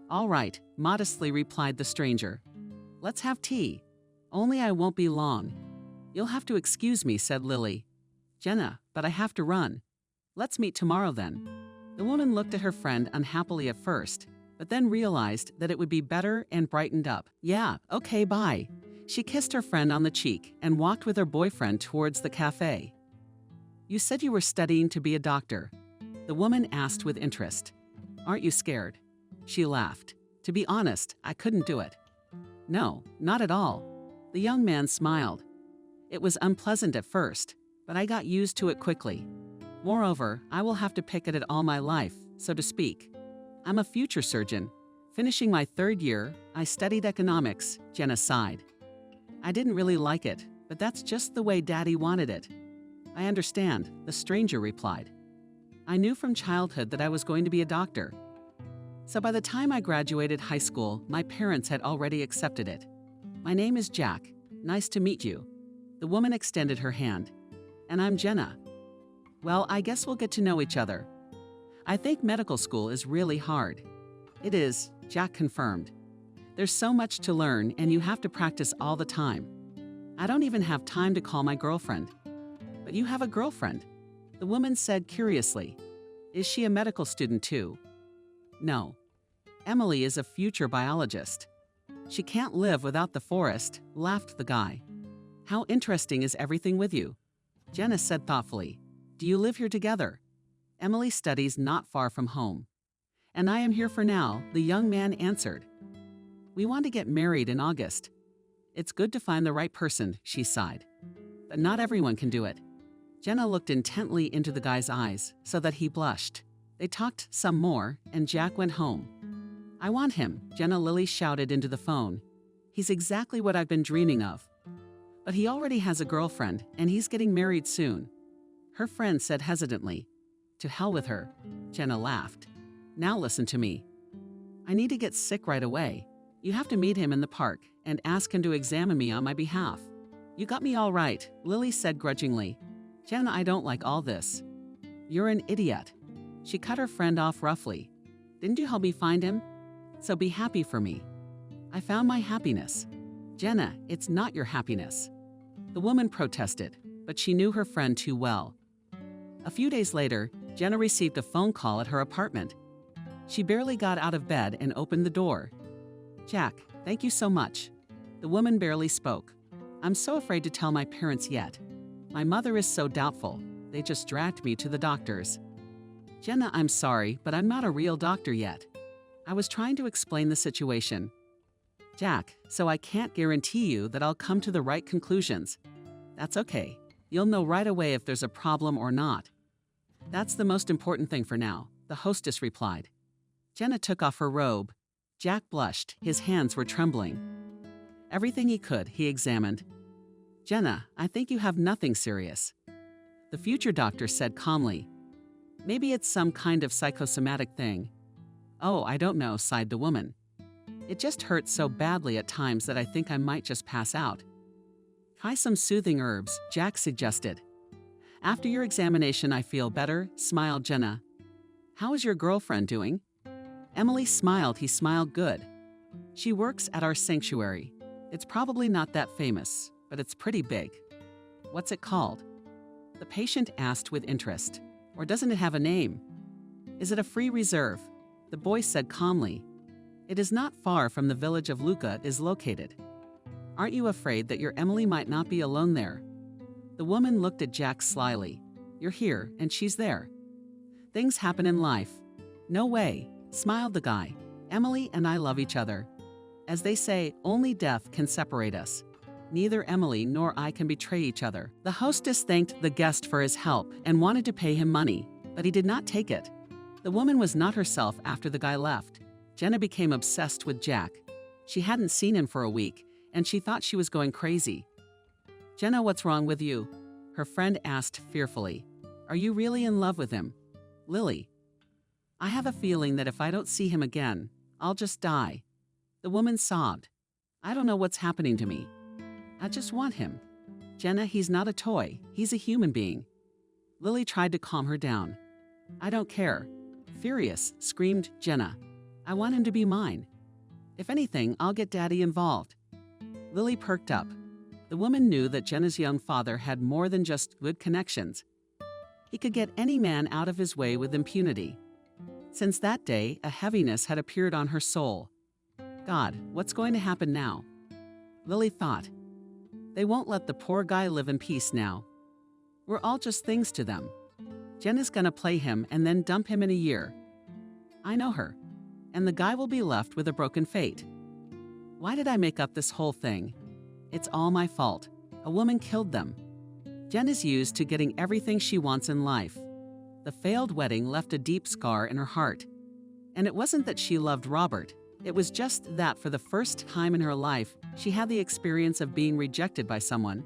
[SPEAKER 2] All right, modestly replied the stranger. Let's have tea. Only I won't be long. You'll have to excuse me, said Lily. Jenna, but I have to run. Let's meet tomorrow then. The woman looked at her friend unhappily at first, but then realized that it would be better and brightened up. Yeah, okay, bye. She kissed her friend on the cheek and walked with her boyfriend towards the cafe. You said you were studying to be a doctor. The woman asked with interest. Aren't you scared? She laughed. To be honest, I couldn't do it. No, not at all. The young man smiled. It was unpleasant at first, but I got used to it quickly. Moreover, I will have to pick at it all my life, so to speak. I'm a future surgeon. Finishing my 3rd year, I studied economics, Jenna sighed. I didn't really like it, but that's just the way Daddy wanted it. I understand, the stranger replied. I knew from childhood that I was going to be a doctor. So by the time I graduated high school, my parents had already accepted it. My name is Jack. Nice to meet you. The woman extended her hand. And I'm Jenna. Well, I guess we'll get to know each other. I think medical school is really hard. It is, Jack confirmed. There's so much to learn and you have to practice all the time. I don't even have time to call my girlfriend. But you have a girlfriend, the woman said curiously. Is she a medical student too? No. Emily is a future biologist. She can't live without the forest, laughed the guy. How interesting is everything with you? Jenna said thoughtfully. Do you live here together? Emily studies not far from home. And I am here for now, the young man answered. We want to get married in August. It's good to find the right person, she sighed. But not everyone can do it. Jenna looked intently into the guy's eyes so that he blushed. They talked some more, and Jack went home. I want him, Jenna Lily shouted into the phone. He's exactly what I've been dreaming of. But he already has a girlfriend, and he's getting married soon. Her friend said hesitantly. To hell with her. Jenna laughed. Now listen to me. I need to get sick right away. You have to meet him in the park and ask him to examine me on my behalf. You got me all right, Lily said grudgingly. Jenna, I don't like all this. You're an idiot. She cut her friend off roughly. Didn't you help me find him? So be happy for me. I found my happiness. Jenna, it's not your happiness. The woman protested, but she knew her friend too well. A few days later, Jenna received a phone call at her apartment. She barely got out of bed and opened the door. Jack, thank you so much. The woman barely spoke. I'm so afraid to tell my parents yet. My mother is so doubtful. They just dragged me to the doctors. Jenna, I'm sorry, but I'm not a real doctor yet. I was trying to explain the situation. Jack, so I can't guarantee you that I'll come to the right conclusions. That's okay. You'll know right away if there's a problem or not. That's the most important thing for now, the hostess replied. Jenna took off her robe. Jack blushed, his hands were trembling. Everything he could, he examined. Jenna, I think you have nothing serious. The future doctor said calmly. Maybe it's some kind of psychosomatic thing. Oh, I don't know, sighed the woman. It just hurts so badly at times that I think I might just pass out. Try some soothing herbs, Jack suggested. After your examination, I feel better, smiled Jenna. How is your girlfriend doing? Emily smiled, he smiled good. She works at our sanctuary. It's probably not that famous, but it's pretty big. What's it called? The patient asked with interest. Or doesn't it have a name? Is it a free reserve? The boy said calmly. It is not far from the village of Luca is located. Aren't you afraid that your Emily might not be alone there? The woman looked at Jack slyly. You're here, and she's there. Things happen in life. No way, smiled the guy. Emily and I love each other. As they say, only death can separate us. Neither Emily nor I can betray each other. The hostess thanked the guest for his help and wanted to pay him money, but he did not take it. The woman was not herself after the guy left. Jenna became obsessed with Jack. She hadn't seen him for a week, and she thought she was going crazy. Jenna, what's wrong with you? Her friend asked fearfully. Are you really in love with him? Lily. I have a feeling that if I don't see him again, I'll just die. The woman sobbed. I don't know what's happening to me. I just want him. Jenna, he's not a toy. He's a human being. Lily tried to calm her down. I don't care. Furious, screamed Jenna. I want him to be mine. If anything, I'll get Daddy involved. Lily perked up. The woman knew that Jenna's young father had more than just good connections. He could get any man out of his way with impunity. Since that day, a heaviness had appeared on her soul. God, what's going to happen now? Lily thought. They won't let the poor guy live in peace now. We're all just things to them. Jenna's gonna play him and then dump him in a year. I know her. And the guy will be left with a broken fate. Why did I make up this whole thing? It's all my fault. A woman killed them. Jen is used to getting everything she wants in life. The failed wedding left a deep scar in her heart. And it wasn't that she loved Robert. It was just that for the first time in her life, she had the experience of being rejected by someone,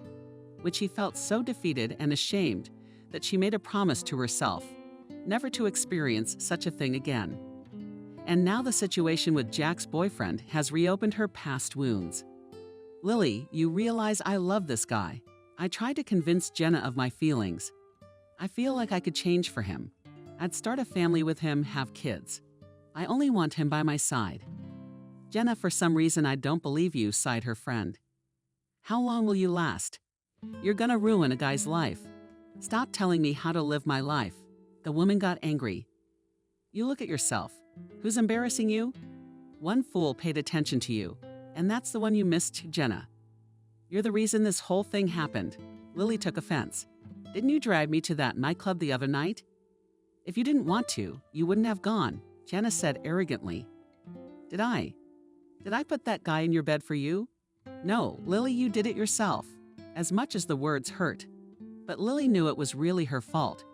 [SPEAKER 2] which she felt so defeated and ashamed that she made a promise to herself. never to experience such a thing again. And now the situation with Jack's boyfriend has reopened her past wounds. Lily, you realize I love this guy. I tried to convince Jenna of my feelings. I feel like I could change for him. I'd start a family with him, have kids. I only want him by my side. Jenna, for some reason I don't believe you, sighed her friend. How long will you last? You're gonna ruin a guy's life. Stop telling me how to live my life. The woman got angry. You look at yourself. Who's embarrassing you? One fool paid attention to you, and that's the one you missed, Jenna. You're the reason this whole thing happened. Lily took offense. Didn't you drag me to that nightclub the other night? If you didn't want to, you wouldn't have gone, Jenna said arrogantly. Did I put that guy in your bed for you? No, Lily, you did it yourself. As much as the words hurt. But Lily knew it was really her fault.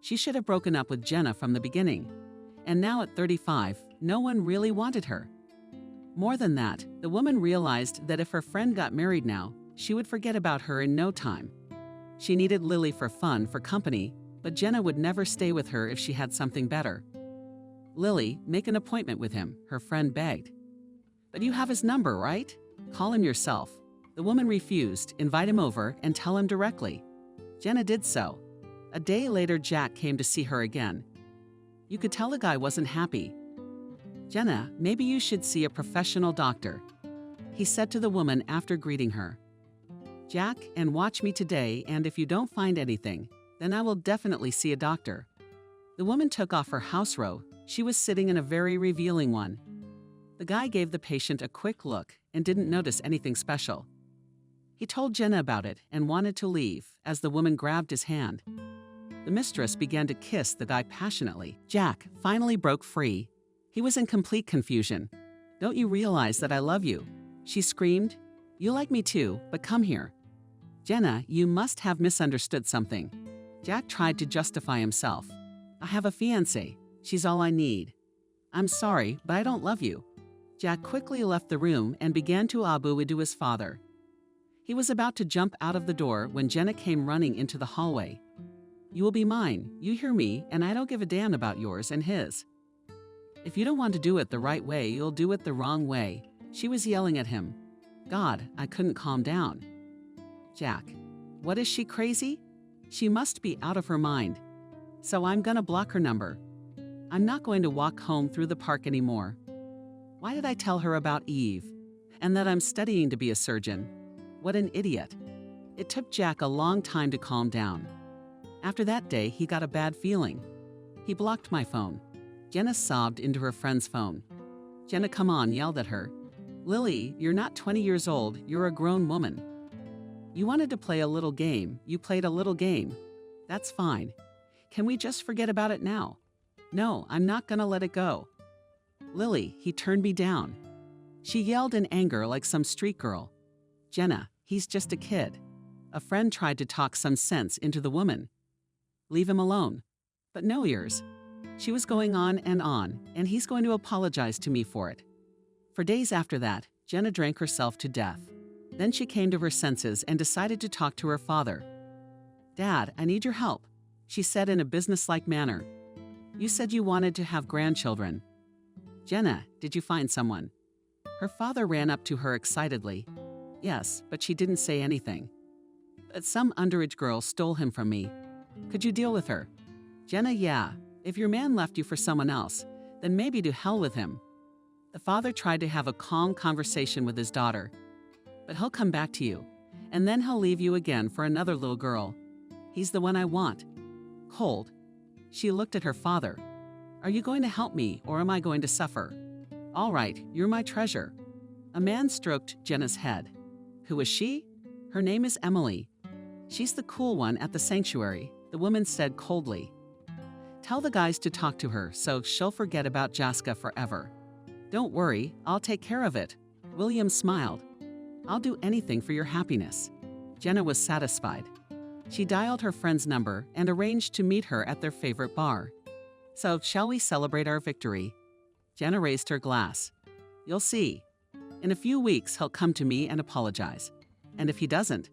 [SPEAKER 2] She should have broken up with Jenna from the beginning. And now at 35, no one really wanted her. More than that, the woman realized that if her friend got married now, she would forget about her in no time. She needed Lily for fun, for company, but Jenna would never stay with her if she had something better. Lily, make an appointment with him, her friend begged. But you have his number, right? Call him yourself. The woman refused, invite him over, and tell him directly. Jenna did so. A day later, Jack came to see her again. You could tell the guy wasn't happy. Jenna, maybe you should see a professional doctor, he said to the woman after greeting her. Jack, and watch me today, and if you don't find anything, then I will definitely see a doctor. The woman took off her house robe. She was sitting in a very revealing one. The guy gave the patient a quick look and didn't notice anything special. He told Jenna about it and wanted to leave as the woman grabbed his hand. The mistress began to kiss the guy passionately. Jack finally broke free. He was in complete confusion. Don't you realize that I love you? She screamed. You like me too, but come here. Jenna, you must have misunderstood something. Jack tried to justify himself. I have a fiancée. She's all I need. I'm sorry, but I don't love you. Jack quickly left the room and began to abu to his father. He was about to jump out of the door when Jenna came running into the hallway. You will be mine, you hear me, and I don't give a damn about yours and his. If you don't want to do it the right way, you'll do it the wrong way. She was yelling at him. God, I couldn't calm down. Jack, what is she, crazy? She must be out of her mind. So I'm gonna block her number. I'm not going to walk home through the park anymore. Why did I tell her about Eve? And that I'm studying to be a surgeon? What an idiot. It took Jack a long time to calm down. After that day, he got a bad feeling. He blocked my phone. Jenna sobbed into her friend's phone. Jenna, come on, yelled at her. Lily, you're not 20 years old, you're a grown woman. You wanted to play a little game, you played a little game. That's fine. Can we just forget about it now? No, I'm not gonna let it go. Lily, he turned me down. She yelled in anger like some street girl. Jenna, he's just a kid. A friend tried to talk some sense into the woman. Leave him alone. But no ears. She was going on, and he's going to apologize to me for it. For days after that, Jenna drank herself to death. Then she came to her senses and decided to talk to her father. Dad, I need your help, she said in a businesslike manner. You said you wanted to have grandchildren. Jenna, did you find someone? Her father ran up to her excitedly. Yes, but she didn't say anything. But some underage girl stole him from me. Could you deal with her? Jenna, yeah. If your man left you for someone else, then maybe to hell with him. The father tried to have a calm conversation with his daughter. But he'll come back to you, and then he'll leave you again for another little girl. He's the one I want. Cold. She looked at her father. Are you going to help me, or am I going to suffer? All right, you're my treasure. A man stroked Jenna's head. Who is she? Her name is Emily. She's the cool one at the sanctuary, the woman said coldly. Tell the guys to talk to her so she'll forget about Jaska forever. Don't worry, I'll take care of it. William smiled. I'll do anything for your happiness. Jenna was satisfied. She dialed her friend's number and arranged to meet her at their favorite bar. So, shall we celebrate our victory? Jenna raised her glass. You'll see. In a few weeks, he'll come to me and apologize. And if he doesn't,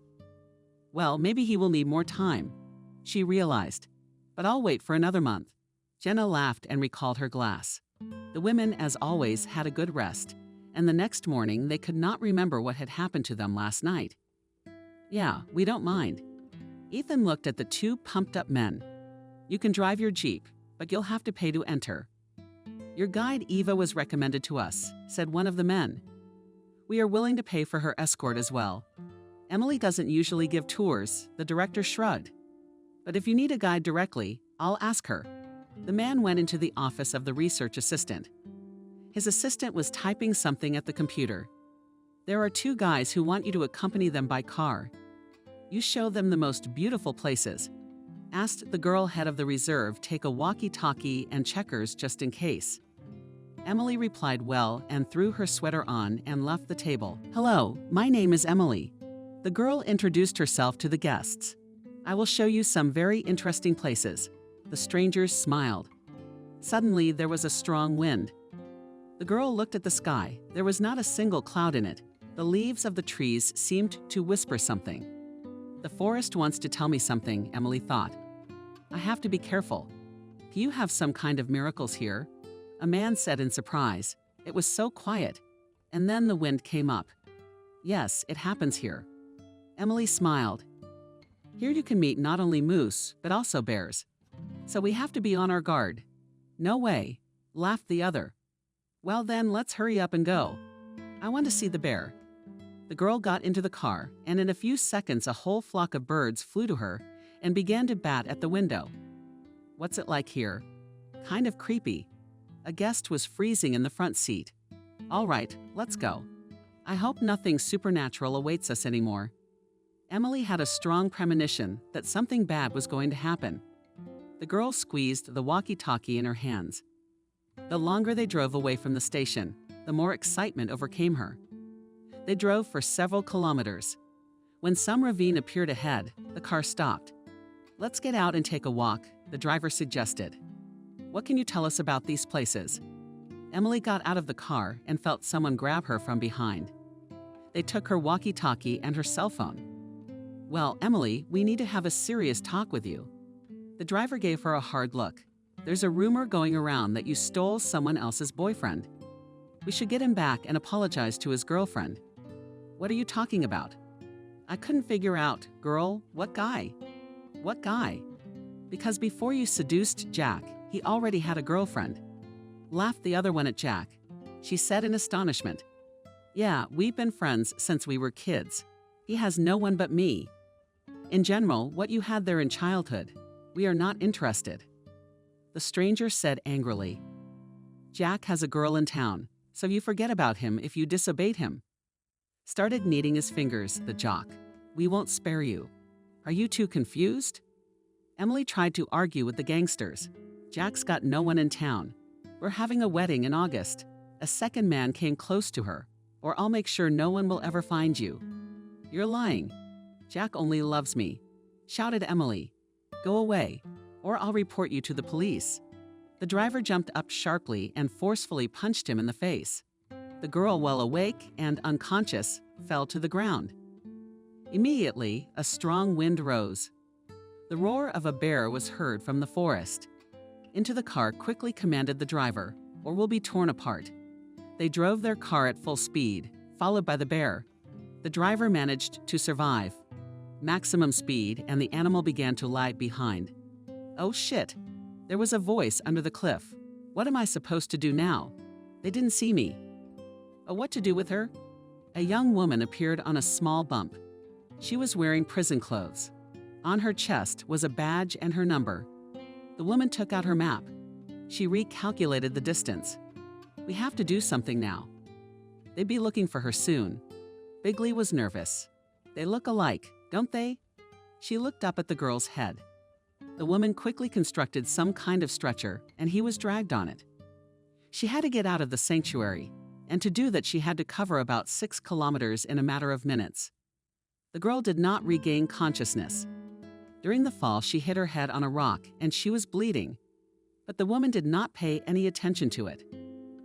[SPEAKER 2] well, maybe he will need more time. She realized. But I'll wait for another month. Jenna laughed and recalled her glass. The women, as always, had a good rest, and the next morning they could not remember what had happened to them last night. Yeah, we don't mind. Ethan looked at the two pumped-up men. You can drive your Jeep, but you'll have to pay to enter. Your guide Eva was recommended to us, said one of the men. We are willing to pay for her escort as well. Emily doesn't usually give tours, the director shrugged. But if you need a guide directly, I'll ask her. The man went into the office of the research assistant. His assistant was typing something at the computer. There are two guys who want you to accompany them by car. You show them the most beautiful places. Asked the girl head of the reserve take a walkie-talkie and checkers just in case. Emily replied well and threw her sweater on and left the table. Hello, my name is Emily. The girl introduced herself to the guests. I will show you some very interesting places. The strangers smiled. Suddenly, there was a strong wind. The girl looked at the sky. There was not a single cloud in it. The leaves of the trees seemed to whisper something. The forest wants to tell me something, Emily thought. I have to be careful. Do you have some kind of miracles here? A man said in surprise. It was so quiet. And then the wind came up. Yes, it happens here. Emily smiled. Here you can meet not only moose, but also bears. So we have to be on our guard. No way, laughed the other. Well then, let's hurry up and go. I want to see the bear. The girl got into the car, and in a few seconds a whole flock of birds flew to her and began to bat at the window. What's it like here? Kind of creepy. A guest was freezing in the front seat. All right, let's go. I hope nothing supernatural awaits us anymore. Emily had a strong premonition that something bad was going to happen. The girl squeezed the walkie-talkie in her hands. The longer they drove away from the station, the more excitement overcame her. They drove for several kilometers. When some ravine appeared ahead, the car stopped. Let's get out and take a walk, the driver suggested. What can you tell us about these places? Emily got out of the car and felt someone grab her from behind. They took her walkie-talkie and her cell phone. Well, Emily, we need to have a serious talk with you. The driver gave her a hard look. There's a rumor going around that you stole someone else's boyfriend. We should get him back and apologize to his girlfriend. What are you talking about? I couldn't figure out, girl, what guy? What guy? Because before you seduced Jack, he already had a girlfriend. Laughed the other one at Jack. She said in astonishment. Yeah, we've been friends since we were kids. He has no one but me. In general, what you had there in childhood, we are not interested. The stranger said angrily. Jack has a girl in town, so you forget about him if you disobeyed him. Started kneading his fingers, the jock. We won't spare you. Are you too confused? Emily tried to argue with the gangsters. Jack's got no one in town. We're having a wedding in August. A second man came close to her, or I'll make sure no one will ever find you. You're lying. Jack only loves me, shouted Emily. Go away, or I'll report you to the police. The driver jumped up sharply and forcefully punched him in the face. The girl, well awake and unconscious, fell to the ground. Immediately, a strong wind rose. The roar of a bear was heard from the forest. Into the car quickly commanded the driver, or we'll be torn apart. They drove their car at full speed, followed by the bear. The driver managed to survive. Maximum speed, and the animal began to lag behind. Oh shit! There was a voice under the cliff. What am I supposed to do now? They didn't see me. Oh, what to do with her? A young woman appeared on a small bump. She was wearing prison clothes. On her chest was a badge and her number. The woman took out her map. She recalculated the distance. We have to do something now. They'd be looking for her soon. Bigley was nervous. They look alike, don't they? She looked up at the girl's head. The woman quickly constructed some kind of stretcher, and he was dragged on it. She had to get out of the sanctuary, and to do that she had to cover about 6 kilometers in a matter of minutes. The girl did not regain consciousness. During the fall, she hit her head on a rock, and she was bleeding. But the woman did not pay any attention to it.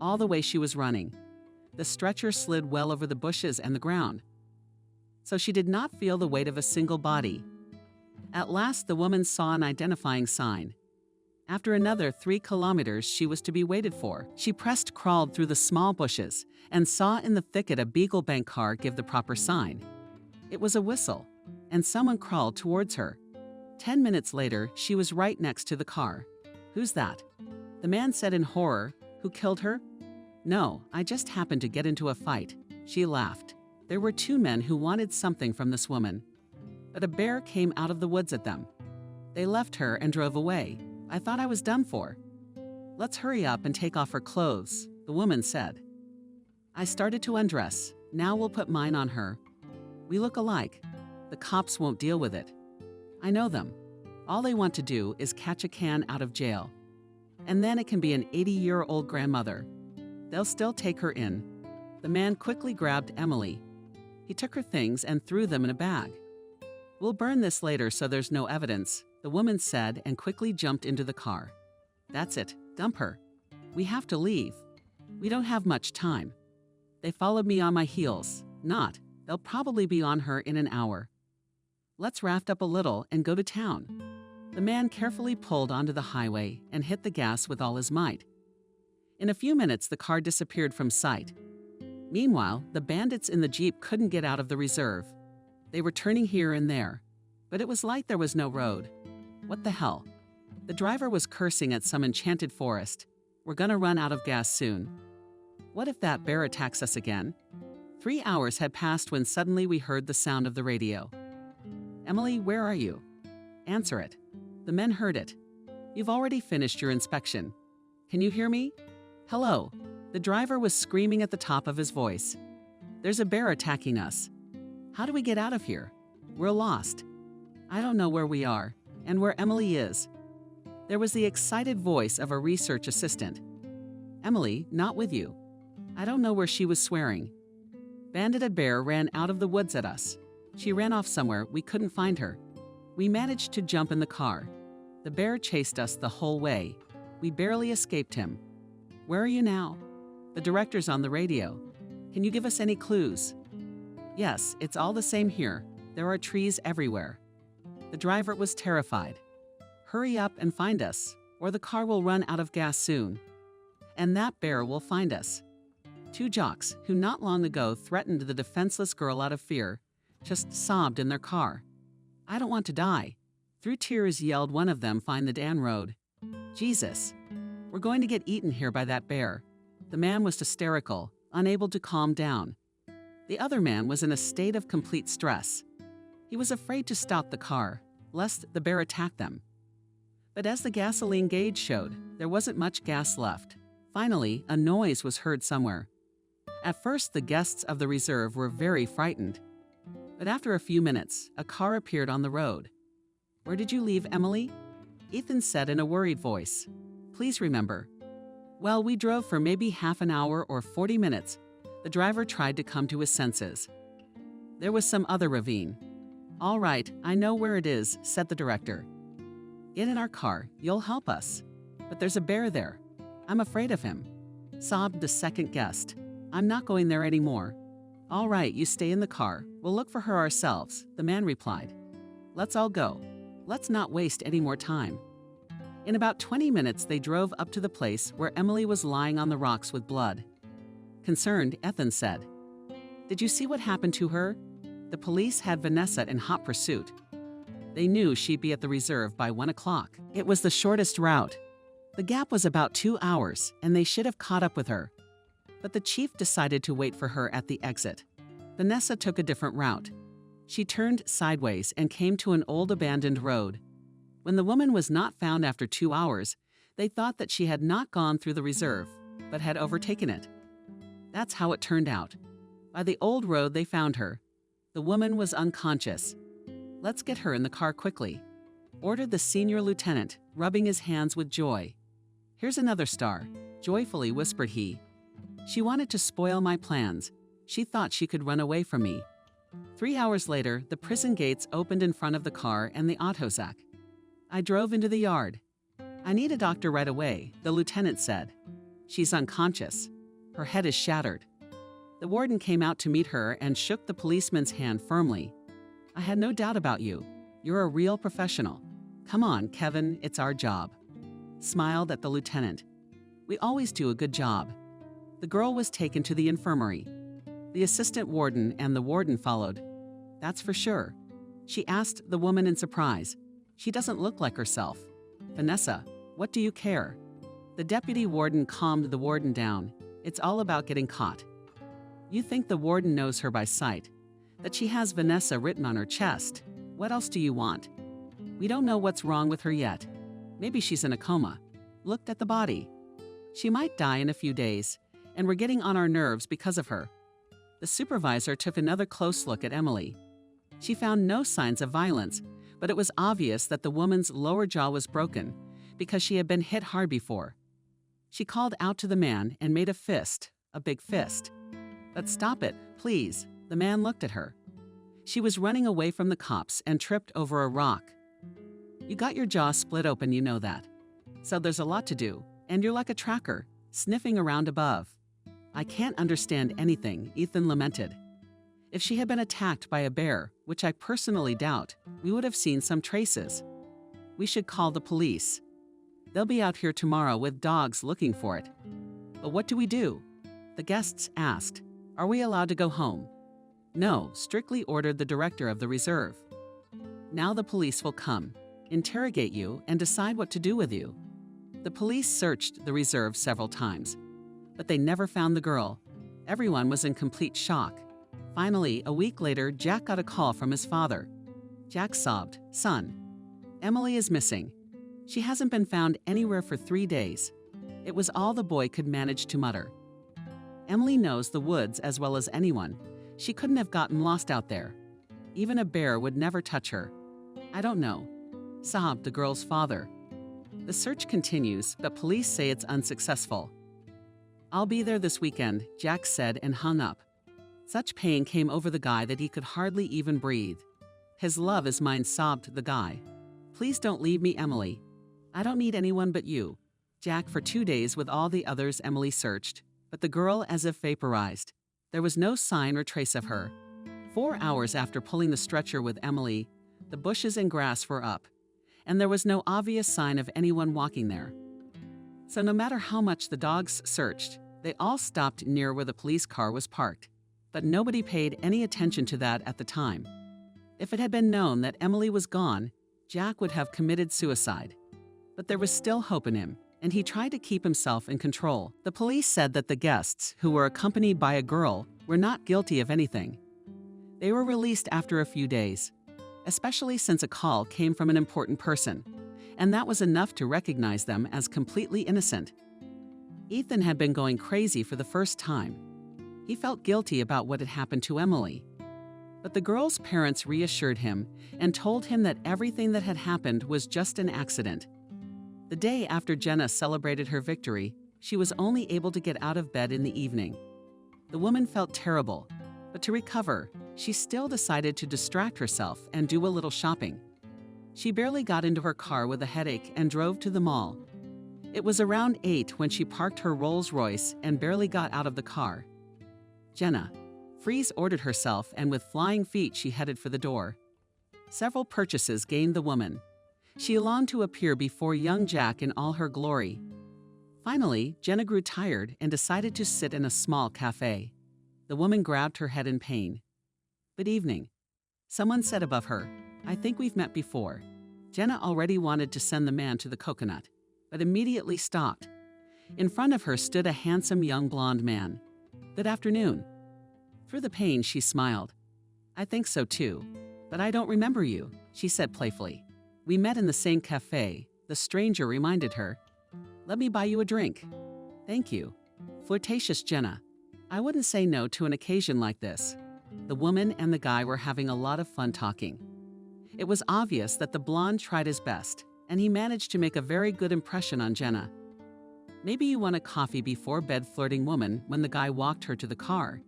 [SPEAKER 2] All the way she was running, the stretcher slid well over the bushes and the ground. So she did not feel the weight of a single body. At last, the woman saw an identifying sign. After another 3 kilometers, she was to be waited for. She crawled through the small bushes and saw in the thicket a Beagle Bank car give the proper sign. It was a whistle, and someone crawled towards her. 10 minutes later, she was right next to the car. "Who's that?" The man said in horror. "Who killed her?" "No, I just happened to get into a fight." She laughed. There were 2 men who wanted something from this woman, but a bear came out of the woods at them. They left her and drove away. I thought I was done for. "Let's hurry up and take off her clothes," the woman said. I started to undress. "Now we'll put mine on her. We look alike. The cops won't deal with it. I know them. All they want to do is catch a can out of jail. And then it can be an 80-year-old grandmother. They'll still take her in." The man quickly grabbed Emily. He took her things and threw them in a bag. "We'll burn this later so there's no evidence," the woman said and quickly jumped into the car. "That's it. Dump her. We have to leave. We don't have much time." They followed me on my heels. They'll probably be on her in an hour. "Let's raft up a little and go to town." The man carefully pulled onto the highway and hit the gas with all his might. In a few minutes, the car disappeared from sight. Meanwhile, the bandits in the Jeep couldn't get out of the reserve. They were turning here and there, but it was like there was no road. What the hell? The driver was cursing at some enchanted forest. "We're gonna run out of gas soon. What if that bear attacks us again?" 3 hours had passed when suddenly we heard the sound of the radio. "Emily, where are you? Answer it." The men heard it. "You've already finished your inspection. Can you hear me? Hello." The driver was screaming at the top of his voice. "There's a bear attacking us. How do we get out of here? We're lost. I don't know where we are, and where Emily is." There was the excited voice of a research assistant. "Emily, not with you. I don't know where she was swearing. Bandit bear ran out of the woods at us. She ran off somewhere, we couldn't find her. We managed to jump in the car. The bear chased us the whole way. We barely escaped him. Where are you now? The director's on the radio. Can you give us any clues?" "Yes, it's all the same here. There are trees everywhere." The driver was terrified. "Hurry up and find us, or the car will run out of gas soon. And that bear will find us." 2 jocks, who not long ago threatened the defenseless girl out of fear, just sobbed in their car. "I don't want to die." Through tears yelled one of them, "Find the Dan Road." "Jesus, we're going to get eaten here by that bear." The man was hysterical, unable to calm down. The other man was in a state of complete stress. He was afraid to stop the car, lest the bear attack them. But as the gasoline gauge showed, there wasn't much gas left. Finally, a noise was heard somewhere. At first, the guests of the reserve were very frightened. But after a few minutes, a car appeared on the road. "Where did you leave Emily?" Ethan said in a worried voice. "Please remember." "Well, we drove for maybe half an hour or 40 minutes. The driver tried to come to his senses. There was some other ravine." "All right, I know where it is," said the director. "Get in our car, you'll help us." "But there's a bear there. I'm afraid of him," sobbed the second guest. "I'm not going there anymore." "All right, you stay in the car. We'll look for her ourselves," the man replied. "Let's all go. Let's not waste any more time." In about 20 minutes, they drove up to the place where Emily was lying on the rocks with blood. Concerned, Ethan said, "Did you see what happened to her?" The police had Vanessa in hot pursuit. They knew she'd be at the reserve by 1 o'clock. It was the shortest route. The gap was about 2 hours, and they should have caught up with her. But the chief decided to wait for her at the exit. Vanessa took a different route. She turned sideways and came to an old abandoned road. When the woman was not found after 2 hours, they thought that she had not gone through the reserve, but had overtaken it. That's how it turned out. By the old road, they found her. The woman was unconscious. "Let's get her in the car quickly," ordered the senior lieutenant, rubbing his hands with joy. "Here's another star," joyfully whispered he. "She wanted to spoil my plans. She thought she could run away from me." 3 hours later, the prison gates opened in front of the car and the autosac. I drove into the yard. "I need a doctor right away," the lieutenant said. "She's unconscious. Her head is shattered." The warden came out to meet her and shook the policeman's hand firmly. "I had no doubt about you. You're a real professional. Come on, Kevin, it's our job." smiled at the lieutenant. "We always do a good job." The girl was taken to the infirmary. The assistant warden and the warden followed. "That's for sure." She asked the woman in surprise. "She doesn't look like herself." "Vanessa, what do you care?" The deputy warden calmed the warden down. "It's all about getting caught." "You think the warden knows her by sight, that she has Vanessa written on her chest. What else do you want?" "We don't know what's wrong with her yet. Maybe she's in a coma." Looked at the body. "She might die in a few days, and we're getting on our nerves because of her." The supervisor took another close look at Emily. She found no signs of violence, but it was obvious that the woman's lower jaw was broken because she had been hit hard before. She called out to the man and made a fist, a big fist. "But stop it, please." The man looked at her. She was running away from the cops and tripped over a rock. "You got your jaw split open, you know that. So there's a lot to do, and you're like a tracker, sniffing around above." "I can't understand anything," Ethan lamented. "If she had been attacked by a bear, which I personally doubt, we would have seen some traces. We should call the police. They'll be out here tomorrow with dogs looking for it." "But what do we do?" The guests asked. "Are we allowed to go home?" "No," strictly ordered the director of the reserve. "Now the police will come, interrogate you, and decide what to do with you." The police searched the reserve several times, but they never found the girl. Everyone was in complete shock. Finally, a week later, Jack got a call from his father. Jack sobbed, "Son, Emily is missing. She hasn't been found anywhere for 3 days." It was all the boy could manage to mutter. "Emily knows the woods as well as anyone. She couldn't have gotten lost out there. Even a bear would never touch her." "I don't know," sobbed the girl's father. The search continues, but police say it's unsuccessful. "I'll be there this weekend," Jack said and hung up. Such pain came over the guy that he could hardly even breathe. "His love is mine," sobbed the guy. "Please don't leave me, Emily. I don't need anyone but you." Jack for 2 days with all the others Emily searched, but the girl as if vaporized. There was no sign or trace of her. 4 hours after pulling the stretcher with Emily, the bushes and grass were up, and there was no obvious sign of anyone walking there. So no matter how much the dogs searched, they all stopped near where the police car was parked. But nobody paid any attention to that at the time. If it had been known that Emily was gone, Jack would have committed suicide. But there was still hope in him, and he tried to keep himself in control. The police said that the guests, who were accompanied by a girl, were not guilty of anything. They were released after a few days, especially since a call came from an important person, and that was enough to recognize them as completely innocent. Ethan had been going crazy for the first time. He felt guilty about what had happened to Emily. But the girl's parents reassured him and told him that everything that had happened was just an accident. The day after Jenna celebrated her victory, she was only able to get out of bed in the evening. The woman felt terrible, but to recover, she still decided to distract herself and do a little shopping. She barely got into her car with a headache and drove to the mall. It was around 8 when she parked her Rolls-Royce and barely got out of the car. Jenna. Freeze ordered herself, and with flying feet she headed for the door. Several purchases gained the woman. She longed to appear before young Jack in all her glory. Finally, Jenna grew tired and decided to sit in a small cafe. The woman grabbed her head in pain. "Good evening." Someone said above her, "I think we've met before." Jenna already wanted to send the man to the coconut, but immediately stopped. In front of her stood a handsome young blonde man. "Good afternoon." Through the pain, she smiled. "I think so too, but I don't remember you," she said playfully. "We met in the same cafe," the stranger reminded her. "Let me buy you a drink." "Thank you." Flirtatious Jenna. "I wouldn't say no to an occasion like this." The woman and the guy were having a lot of fun talking. It was obvious that the blonde tried his best, and he managed to make a very good impression on Jenna. "Maybe you want a coffee before bed," flirting woman when the guy walked her to the car.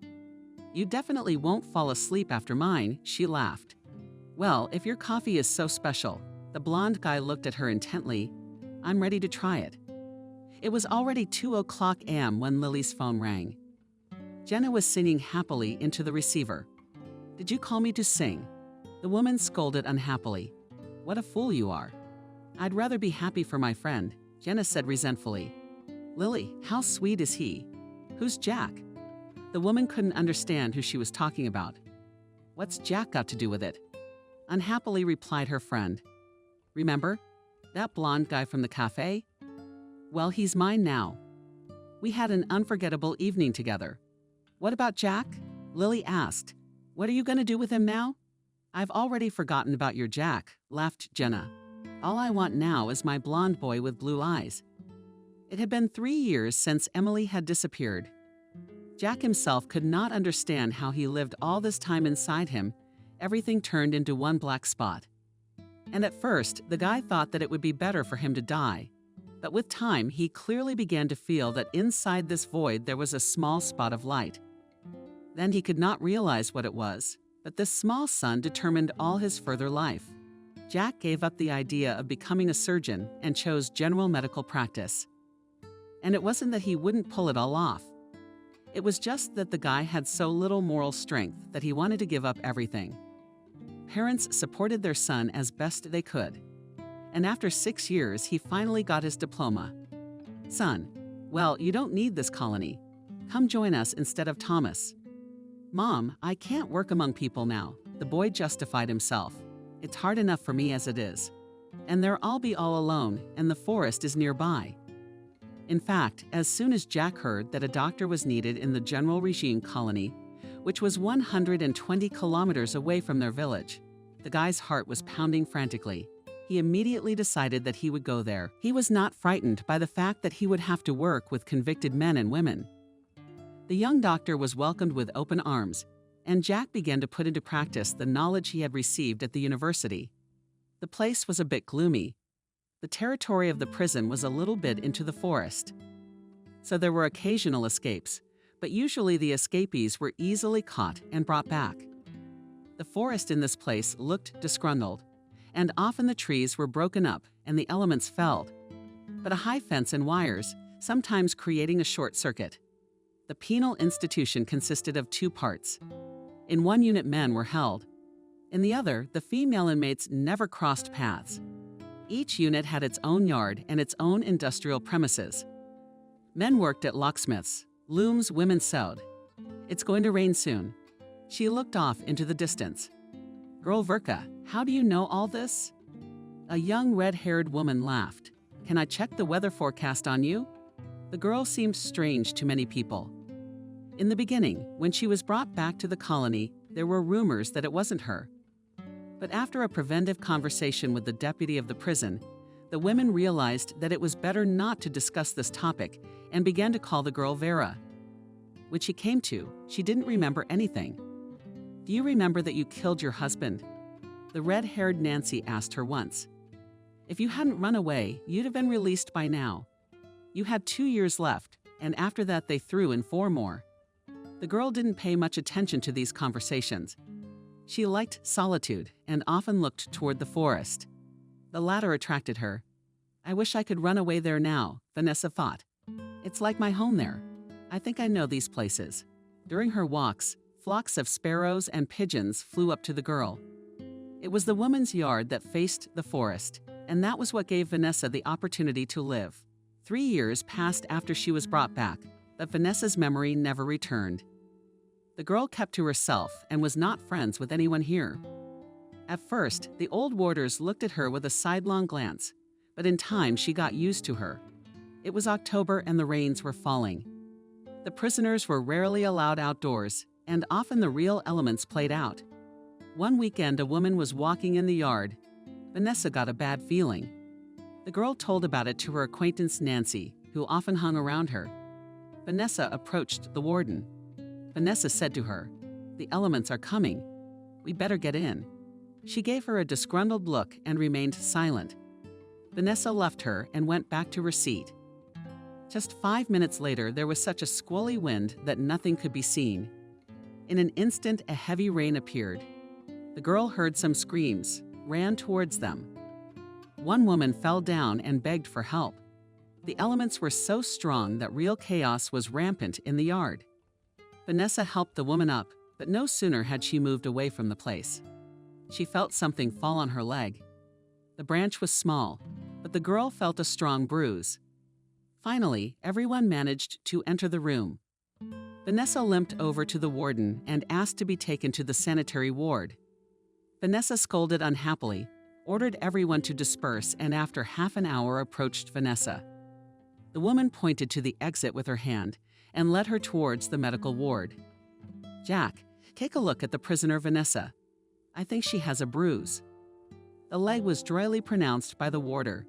[SPEAKER 2] "You definitely won't fall asleep after mine," she laughed. "Well, if your coffee is so special," the blonde guy looked at her intently, "I'm ready to try it." It was already 2:00 a.m. when Lily's phone rang. Jenna was singing happily into the receiver. "Did you call me to sing?" The woman scolded unhappily. "What a fool you are. I'd rather be happy for my friend." Jenna said resentfully. Lily, how sweet is he? Who's Jack? The woman couldn't understand who she was talking about. What's Jack got to do with it? Unhappily replied her friend. Remember? That blonde guy from the cafe? Well, he's mine now. We had an unforgettable evening together. What about Jack? Lily asked. What are you going to do with him now? I've already forgotten about your Jack, laughed Jenna. All I want now is my blonde boy with blue eyes. It had been 3 years since Emily had disappeared. Jack himself could not understand how he lived all this time inside him. Everything turned into one black spot. And at first, the guy thought that it would be better for him to die. But with time, he clearly began to feel that inside this void there was a small spot of light. Then he could not realize what it was, but this small sun determined all his further life. Jack gave up the idea of becoming a surgeon and chose general medical practice. And it wasn't that he wouldn't pull it all off. It was just that the guy had so little moral strength that he wanted to give up everything. Parents supported their son as best they could. And after 6 years, he finally got his diploma. Son, well, you don't need this colony. Come join us instead of Thomas. Mom, I can't work among people now, the boy justified himself. It's hard enough for me as it is. And there I'll be all alone, and the forest is nearby. In fact, as soon as Jack heard that a doctor was needed in the General Regime colony, which was 120 kilometers away from their village, the guy's heart was pounding frantically. He immediately decided that he would go there. He was not frightened by the fact that he would have to work with convicted men and women. The young doctor was welcomed with open arms, and Jack began to put into practice the knowledge he had received at the university. The place was a bit gloomy. The territory of the prison was a little bit into the forest. So there were occasional escapes, but usually the escapees were easily caught and brought back. The forest in this place looked disgruntled, and often the trees were broken up and the elements felled, but a high fence and wires, sometimes creating a short circuit. The penal institution consisted of 2 parts. In one unit men were held. In the other, the female inmates never crossed paths. Each unit had its own yard and its own industrial premises. Men worked at locksmiths, looms women sewed. It's going to rain soon. She looked off into the distance. Girl Verka, how do you know all this? A young red-haired woman laughed. Can I check the weather forecast on you? The girl seemed strange to many people. In the beginning, when she was brought back to the colony, there were rumors that it wasn't her. But after a preventive conversation with the deputy of the prison, the women realized that it was better not to discuss this topic and began to call the girl Vera. When she came to, she didn't remember anything. Do you remember that you killed your husband? The red-haired Nancy asked her once. If you hadn't run away, you'd have been released by now. You had 2 years left, and after that they threw in 4 more. The girl didn't pay much attention to these conversations. She liked solitude and often looked toward the forest. The latter attracted her. I wish I could run away there now, Vanessa thought. It's like my home there. I think I know these places. During her walks, flocks of sparrows and pigeons flew up to the girl. It was the woman's yard that faced the forest, and that was what gave Vanessa the opportunity to live. 3 years passed after she was brought back, but Vanessa's memory never returned. The girl kept to herself and was not friends with anyone here. At first, the old warders looked at her with a sidelong glance, but in time she got used to her. It was October and the rains were falling. The prisoners were rarely allowed outdoors, and often the real elements played out. One weekend, a woman was walking in the yard. Vanessa got a bad feeling. The girl told about it to her acquaintance Nancy, who often hung around her. Vanessa approached the warden. Vanessa said to her, "The elements are coming. We better get in." She gave her a disgruntled look and remained silent. Vanessa left her and went back to her seat. Just 5 minutes later, there was such a squally wind that nothing could be seen. In an instant, a heavy rain appeared. The girl heard some screams, ran towards them. One woman fell down and begged for help. The elements were so strong that real chaos was rampant in the yard. Vanessa helped the woman up, but no sooner had she moved away from the place. She felt something fall on her leg. The branch was small, but the girl felt a strong bruise. Finally, everyone managed to enter the room. Vanessa limped over to the warden and asked to be taken to the sanitary ward. Vanessa scolded unhappily, ordered everyone to disperse, and after half an hour approached Vanessa. The woman pointed to the exit with her hand and led her towards the medical ward. "Jack, take a look at the prisoner Vanessa. I think she has a bruise." The leg was dryly pronounced by the warder,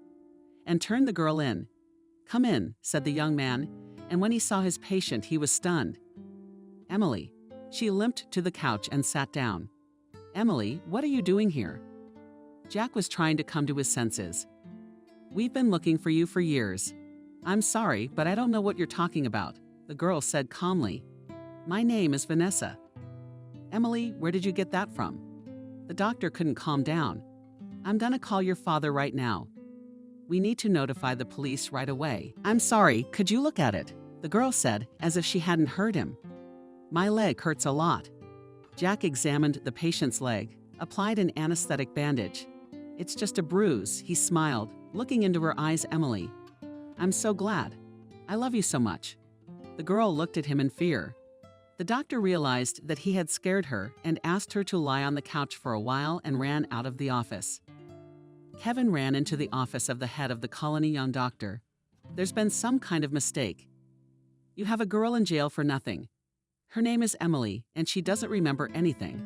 [SPEAKER 2] and turned the girl in. "Come in," said the young man, and when he saw his patient, he was stunned. "Emily." She limped to the couch and sat down. "Emily, what are you doing here?" Jack was trying to come to his senses. "We've been looking for you for years." "I'm sorry, but I don't know what you're talking about," the girl said calmly. "My name is Vanessa." "Emily, where did you get that from?" The doctor couldn't calm down. "I'm gonna call your father right now. We need to notify the police right away." "I'm sorry, could you look at it?" the girl said, as if she hadn't heard him. "My leg hurts a lot." Jack examined the patient's leg, applied an anesthetic bandage. "It's just a bruise," he smiled, looking into her eyes. "Emily, I'm so glad. I love you so much." The girl looked at him in fear. The doctor realized that he had scared her and asked her to lie on the couch for a while and ran out of the office. Kevin ran into the office of the head of the colony. "Young doctor, there's been some kind of mistake. You have a girl in jail for nothing. Her name is Emily, and she doesn't remember anything.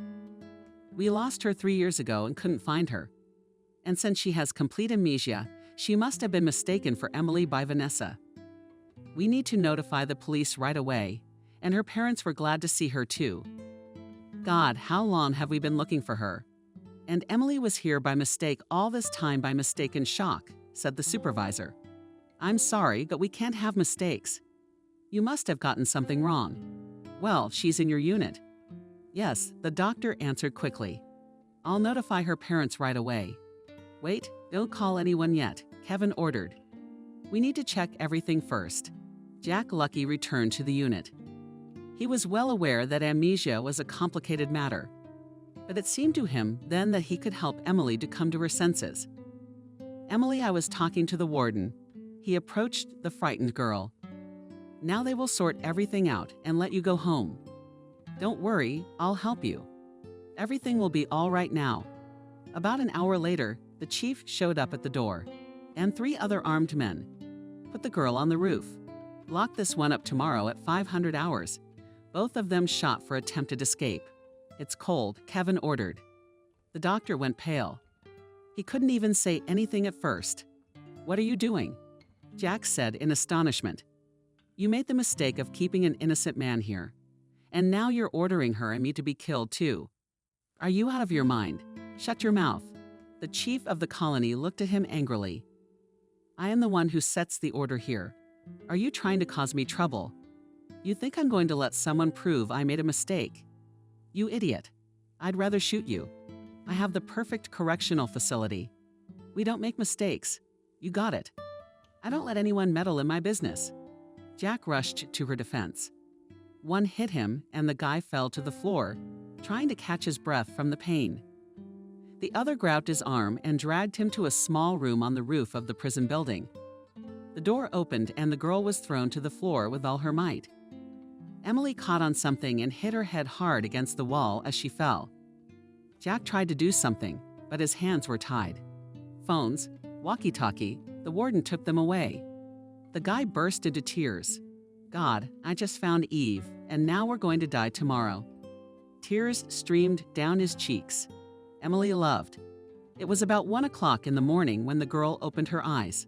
[SPEAKER 2] We lost her 3 years ago and couldn't find her. And since she has complete amnesia, she must have been mistaken for Emily by Vanessa. We need to notify the police right away, and her parents were glad to see her too. God, how long have we been looking for her? And Emily was here by mistake all this time, by mistaken shock," said the supervisor. "I'm sorry, but we can't have mistakes. You must have gotten something wrong." "Well, she's in your unit." "Yes," the doctor answered quickly. "I'll notify her parents right away." "Wait, don't call anyone yet," Kevin ordered. "We need to check everything first." Jack Lucky returned to the unit. He was well aware that amnesia was a complicated matter, but it seemed to him then that he could help Emily to come to her senses. "Emily, I was talking to the warden." He approached the frightened girl. "Now they will sort everything out and let you go home. Don't worry, I'll help you. Everything will be all right now." About an hour later, the chief showed up at the door, and 3 other armed men. "Put the girl on the roof. Lock this one up tomorrow at 500 hours. Both of them shot for attempted escape." "It's cold," Kevin ordered. The doctor went pale. He couldn't even say anything at first. "What are you doing?" Jack said in astonishment. "You made the mistake of keeping an innocent man here, and now you're ordering her and me to be killed too. Are you out of your mind? Shut your mouth." The chief of the colony looked at him angrily. "I am the one who sets the order here. Are you trying to cause me trouble? You think I'm going to let someone prove I made a mistake? You idiot. I'd rather shoot you. I have the perfect correctional facility. We don't make mistakes. You got it. I don't let anyone meddle in my business." Jack rushed to her defense. One hit him, and the guy fell to the floor, trying to catch his breath from the pain. The other grabbed his arm and dragged him to a small room on the roof of the prison building. The door opened, and the girl was thrown to the floor with all her might. Emily caught on something and hit her head hard against the wall as she fell. Jack tried to do something, but his hands were tied. Phones, walkie-talkie, the warden took them away. The guy burst into tears. "God, I just found Eve, and now we're going to die tomorrow." Tears streamed down his cheeks. Emily loved. It was about 1 o'clock in the morning when the girl opened her eyes.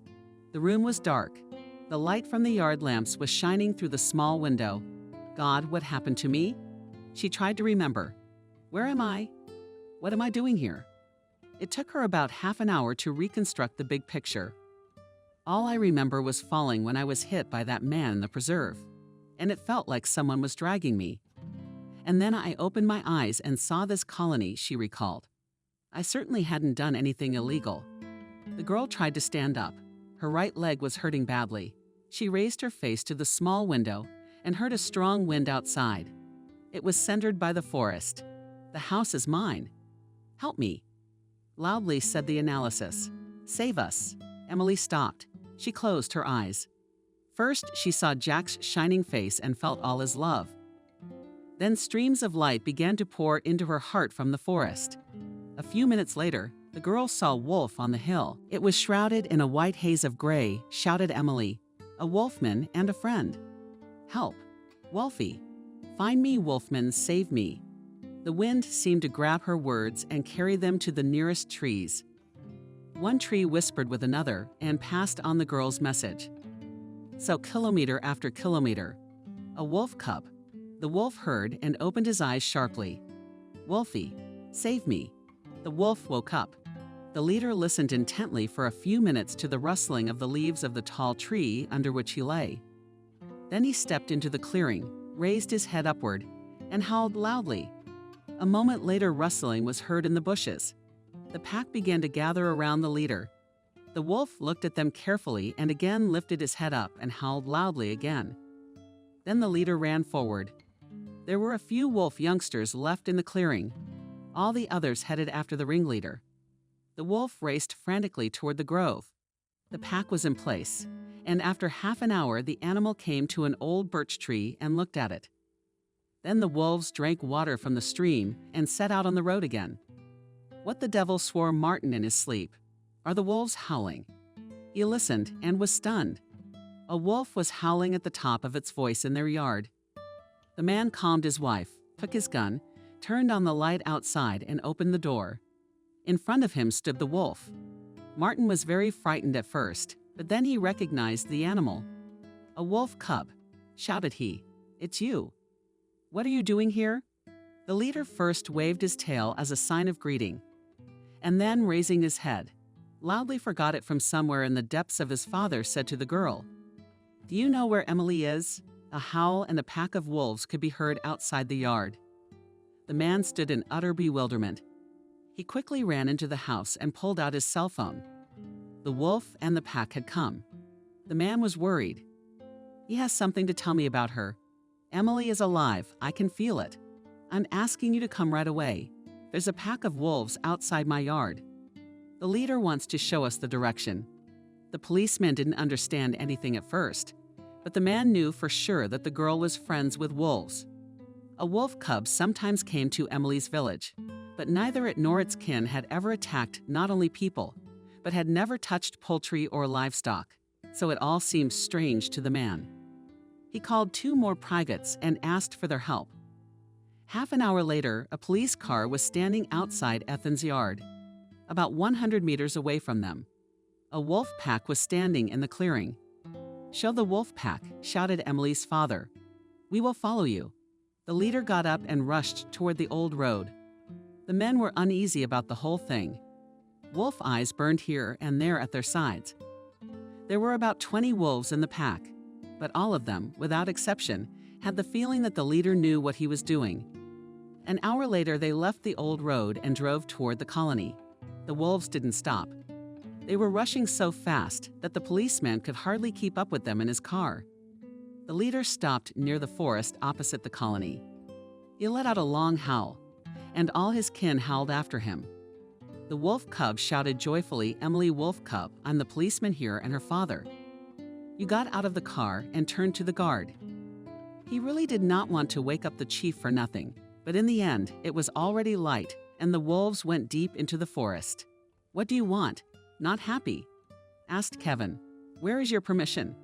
[SPEAKER 2] The room was dark. The light from the yard lamps was shining through the small window. God, what happened to me? She tried to remember. Where am I? What am I doing here? It took her about half an hour to reconstruct the big picture. All I remember was falling when I was hit by that man in the preserve, and it felt like someone was dragging me. And then I opened my eyes and saw this colony, she recalled. I certainly hadn't done anything illegal. The girl tried to stand up. Her right leg was hurting badly. She raised her face to the small window and heard a strong wind outside. It was centered by the forest. "The house is mine. Help me," loudly said the analysis. "Save us." Emily stopped. She closed her eyes. first, she saw Jack's shining face and felt all his love. Then streams of light began to pour into her heart from the forest. A few minutes later, the girl saw Wolf on the hill. It was shrouded in a white haze of gray, shouted Emily, a wolfman and a friend. Help, Wolfie. Find me, Wolfman, save me. The wind seemed to grab her words and carry them to the nearest trees. One tree whispered with another and passed on the girl's message. So kilometer after kilometer, a wolf cub. The wolf heard and opened his eyes sharply. Wolfie, save me. The wolf woke up. The leader listened intently for a few minutes to the rustling of the leaves of the tall tree under which he lay. Then he stepped into the clearing, raised his head upward, and howled loudly. A moment later, rustling was heard in the bushes. The pack began to gather around the leader. The wolf looked at them carefully and again lifted his head up and howled loudly again. Then the leader ran forward. There were a few wolf youngsters left in the clearing. All the others headed after the ringleader. The wolf raced frantically toward the grove. The pack was in place, and after half an hour the animal came to an old birch tree and looked at it. Then the wolves drank water from the stream and set out on the road again. What the devil, swore Martin in his sleep. Are the wolves howling? He listened and was stunned. A wolf was howling at the top of its voice in their yard. The man calmed his wife, took his gun, turned on the light outside and opened the door. In front of him stood the wolf. Martin was very frightened at first, but then he recognized the animal. A wolf cub, shouted he. It's you. What are you doing here? The leader first waved his tail as a sign of greeting, and then, raising his head, loudly forgot it from somewhere in the depths of his father, said to the girl, Do you know where Emily is? A howl and a pack of wolves could be heard outside the yard. The man stood in utter bewilderment. He quickly ran into the house and pulled out his cell phone. The wolf and the pack had come. The man was worried. He has something to tell me about her. Emily is alive. I can feel it. I'm asking you to come right away. There's a pack of wolves outside my yard. The leader wants to show us the direction. The policeman didn't understand anything at first, but the man knew for sure that the girl was friends with wolves. A wolf cub sometimes came to Emily's village, but neither it nor its kin had ever attacked not only people, but had never touched poultry or livestock, so it all seemed strange to the man. He called 2 more privates and asked for their help. Half an hour later, a police car was standing outside Ethan's yard, about 100 meters away from them. A wolf pack was standing in the clearing. Show the wolf pack, shouted Emily's father. We will follow you. The leader got up and rushed toward the old road. The men were uneasy about the whole thing. Wolf eyes burned here and there at their sides. There were about 20 wolves in the pack, but all of them, without exception, had the feeling that the leader knew what he was doing. An hour later, they left the old road and drove toward the colony. The wolves didn't stop. They were rushing so fast that the policeman could hardly keep up with them in his car. The leader stopped near the forest opposite the colony. He let out a long howl, and all his kin howled after him. The wolf cub shouted joyfully, Emily Wolf Cub, I'm the policeman here and her father. You got out of the car and turned to the guard. He really did not want to wake up the chief for nothing, but in the end, it was already light, and the wolves went deep into the forest. What do you want? Not happy? Asked Kevin. Where is your permission?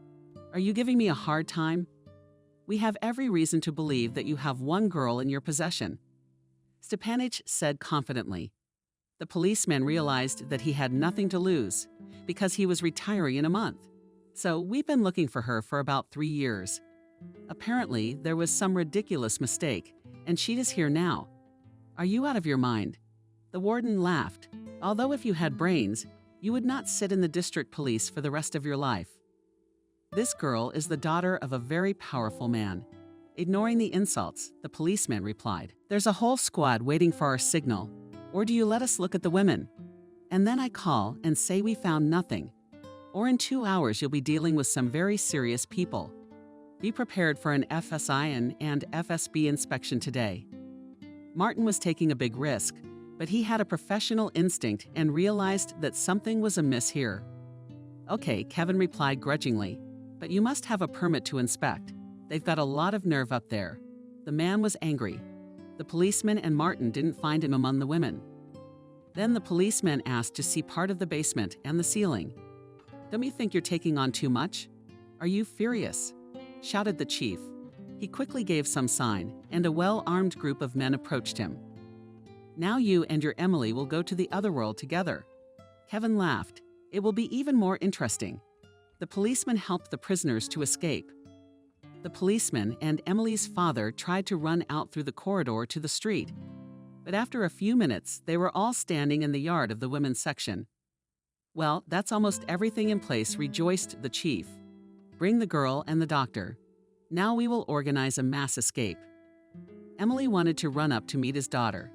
[SPEAKER 2] Are you giving me a hard time? We have every reason to believe that you have one girl in your possession. Stepanich said confidently. The policeman realized that he had nothing to lose, because he was retiring in a month. So we've been looking for her for about 3 years. Apparently, there was some ridiculous mistake, and she is here now. Are you out of your mind? The warden laughed. Although if you had brains, you would not sit in the district police for the rest of your life. This girl is the daughter of a very powerful man. Ignoring the insults, the policeman replied, There's a whole squad waiting for our signal. Or do you let us look at the women? And then I call and say we found nothing. Or in 2 hours you'll be dealing with some very serious people. Be prepared for an FSIN and FSB inspection today. Martin was taking a big risk, but he had a professional instinct and realized that something was amiss here. Okay, Kevin replied grudgingly. But you must have a permit to inspect. They've got a lot of nerve up there. The man was angry. The policeman and Martin didn't find him among the women. Then the policeman asked to see part of the basement and the ceiling. Don't you think you're taking on too much? Are you furious? Shouted the chief. He quickly gave some sign, and a well-armed group of men approached him. Now you and your Emily will go to the other world together. Kevin laughed. It will be even more interesting. The policeman helped the prisoners to escape. The policeman and Emily's father tried to run out through the corridor to the street. But after a few minutes, they were all standing in the yard of the women's section. Well, that's almost everything in place, rejoiced the chief. Bring the girl and the doctor. Now we will organize a mass escape. Emily wanted to run up to meet his daughter.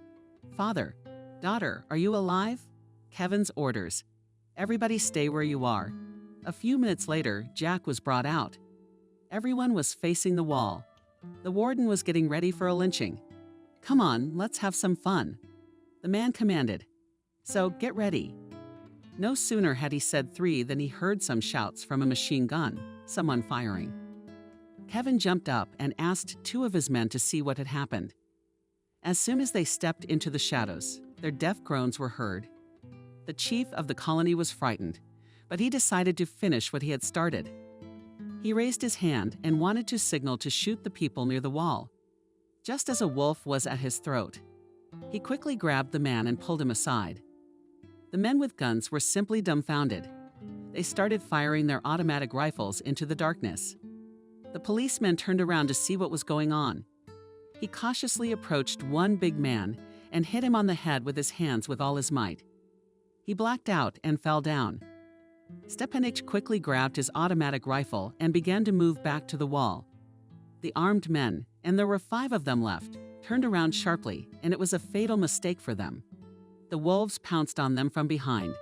[SPEAKER 2] Father, daughter, are you alive? Kevin's orders. Everybody stay where you are. A few minutes later, Jack was brought out. Everyone was facing the wall. The warden was getting ready for a lynching. Come on, let's have some fun. The man commanded. So get ready. No sooner had he said 3 than he heard some shouts from a machine gun, someone firing. Kevin jumped up and asked 2 of his men to see what had happened. As soon as they stepped into the shadows, their deaf groans were heard. The chief of the colony was frightened, but he decided to finish what he had started. He raised his hand and wanted to signal to shoot the people near the wall. Just as a wolf was at his throat, he quickly grabbed the man and pulled him aside. The men with guns were simply dumbfounded. They started firing their automatic rifles into the darkness. The policeman turned around to see what was going on. He cautiously approached one big man and hit him on the head with his hands with all his might. He blacked out and fell down. Stepanich quickly grabbed his automatic rifle and began to move back to the wall. The armed men, and there were 5 of them left, turned around sharply, and it was a fatal mistake for them. The wolves pounced on them from behind.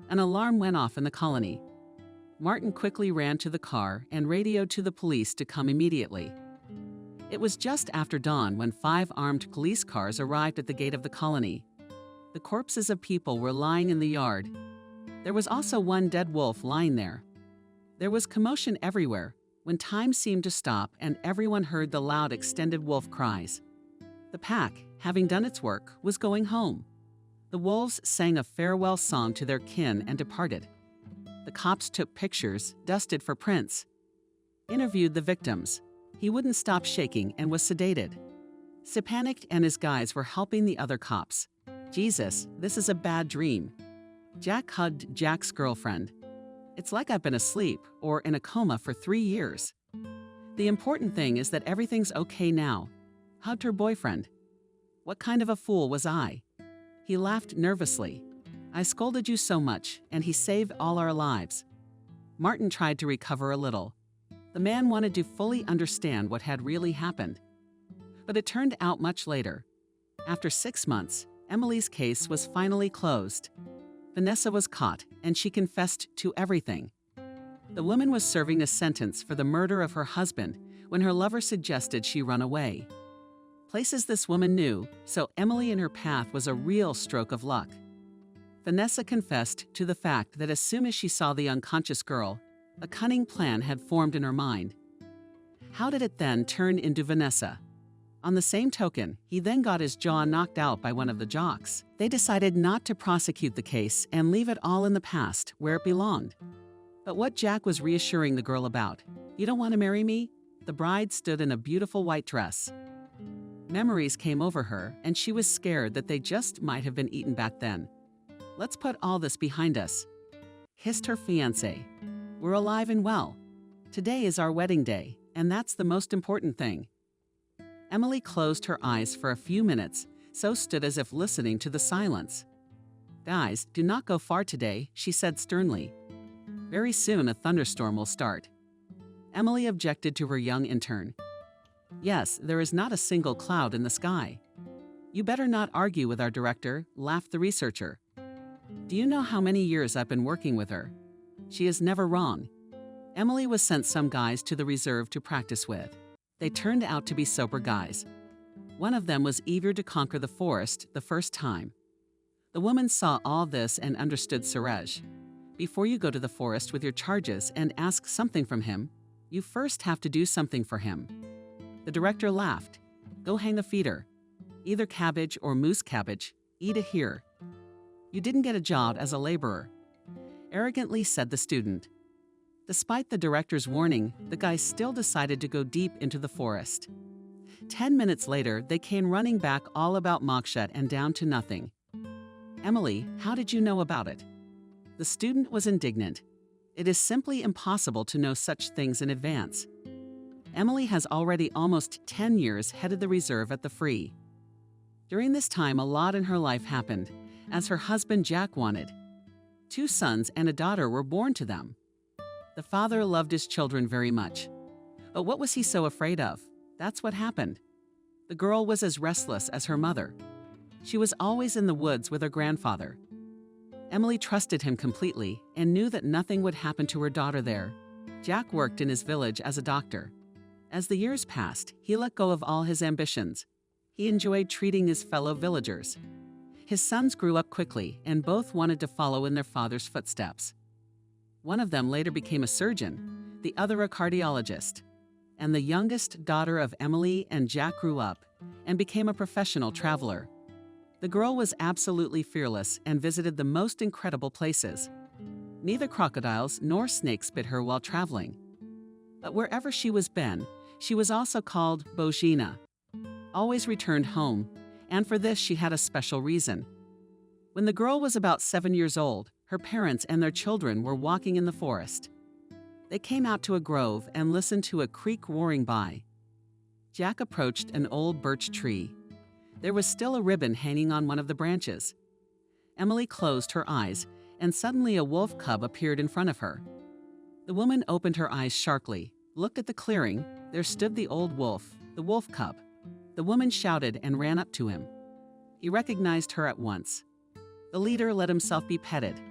[SPEAKER 2] An alarm went off in the colony. Martin quickly ran to the car and radioed to the police to come immediately. It was just after dawn when 5 armed police cars arrived at the gate of the colony. The corpses of people were lying in the yard. There was also one dead wolf lying there. There was commotion everywhere when time seemed to stop and everyone heard the loud extended wolf cries. The pack, having done its work, was going home. The wolves sang a farewell song to their kin and departed. The cops took pictures, dusted for prints, interviewed the victims. He wouldn't stop shaking and was sedated. Stepanich and his guys were helping the other cops. Jesus, this is a bad dream. Jack hugged Jack's girlfriend. It's like I've been asleep or in a coma for 3 years. The important thing is that everything's okay now. Hugged her boyfriend. What kind of a fool was I? He laughed nervously. I scolded you so much, and he saved all our lives. Martin tried to recover a little. The man wanted to fully understand what had really happened. But it turned out much later. After 6 months, Emily's case was finally closed. Vanessa was caught, and she confessed to everything. The woman was serving a sentence for the murder of her husband when her lover suggested she run away. Places this woman knew, so Emily in her path was a real stroke of luck. Vanessa confessed to the fact that as soon as she saw the unconscious girl, a cunning plan had formed in her mind. How did it then turn into Vanessa? On the same token, he then got his jaw knocked out by one of the jocks. They decided not to prosecute the case and leave it all in the past where it belonged. But what Jack was reassuring the girl about, "You don't want to marry me?" The bride stood in a beautiful white dress. Memories came over her, and she was scared that they just might have been eaten back then. Let's put all this behind us. Hissed her fiancé. We're alive and well. Today is our wedding day, and that's the most important thing. Emily closed her eyes for a few minutes, so stood as if listening to the silence. Guys, do not go far today, she said sternly. Very soon a thunderstorm will start. Emily objected to her young intern. Yes, there is not a single cloud in the sky. You better not argue with our director, laughed the researcher. Do you know how many years I've been working with her? She is never wrong. Emily was sent some guys to the reserve to practice with. They turned out to be sober guys. One of them was eager to conquer the forest the first time. The woman saw all this and understood Suresh. Before you go to the forest with your charges and ask something from him, you first have to do something for him." The director laughed. "Go hang a feeder. Either cabbage or moose cabbage, eat it here. You didn't get a job as a laborer," arrogantly said the student. Despite the director's warning, the guy still decided to go deep into the forest. 10 minutes later, they came running back all about Mokshat and down to nothing. "Emily, how did you know about it?" The student was indignant. It is simply impossible to know such things in advance. Emily has already almost 10 years headed the reserve at the Free. During this time, a lot in her life happened, as her husband Jack wanted. 2 sons and a daughter were born to them. The father loved his children very much. But what was he so afraid of? That's what happened. The girl was as restless as her mother. She was always in the woods with her grandfather. Emily trusted him completely and knew that nothing would happen to her daughter there. Jack worked in his village as a doctor. As the years passed, he let go of all his ambitions. He enjoyed treating his fellow villagers. His sons grew up quickly and both wanted to follow in their father's footsteps. One of them later became a surgeon, the other a cardiologist. And the youngest daughter of Emily and Jack grew up and became a professional traveler. The girl was absolutely fearless and visited the most incredible places. Neither crocodiles nor snakes bit her while traveling. But wherever she was been, she was also called Bojina, always returned home, and for this she had a special reason. When the girl was about 7 years old, her parents and their children were walking in the forest. They came out to a grove and listened to a creek roaring by. Jack approached an old birch tree. There was still a ribbon hanging on one of the branches. Emily closed her eyes, and suddenly a wolf cub appeared in front of her. The woman opened her eyes sharply, looked at the clearing. There stood the old wolf, the wolf cub. The woman shouted and ran up to him. He recognized her at once. The leader let himself be petted.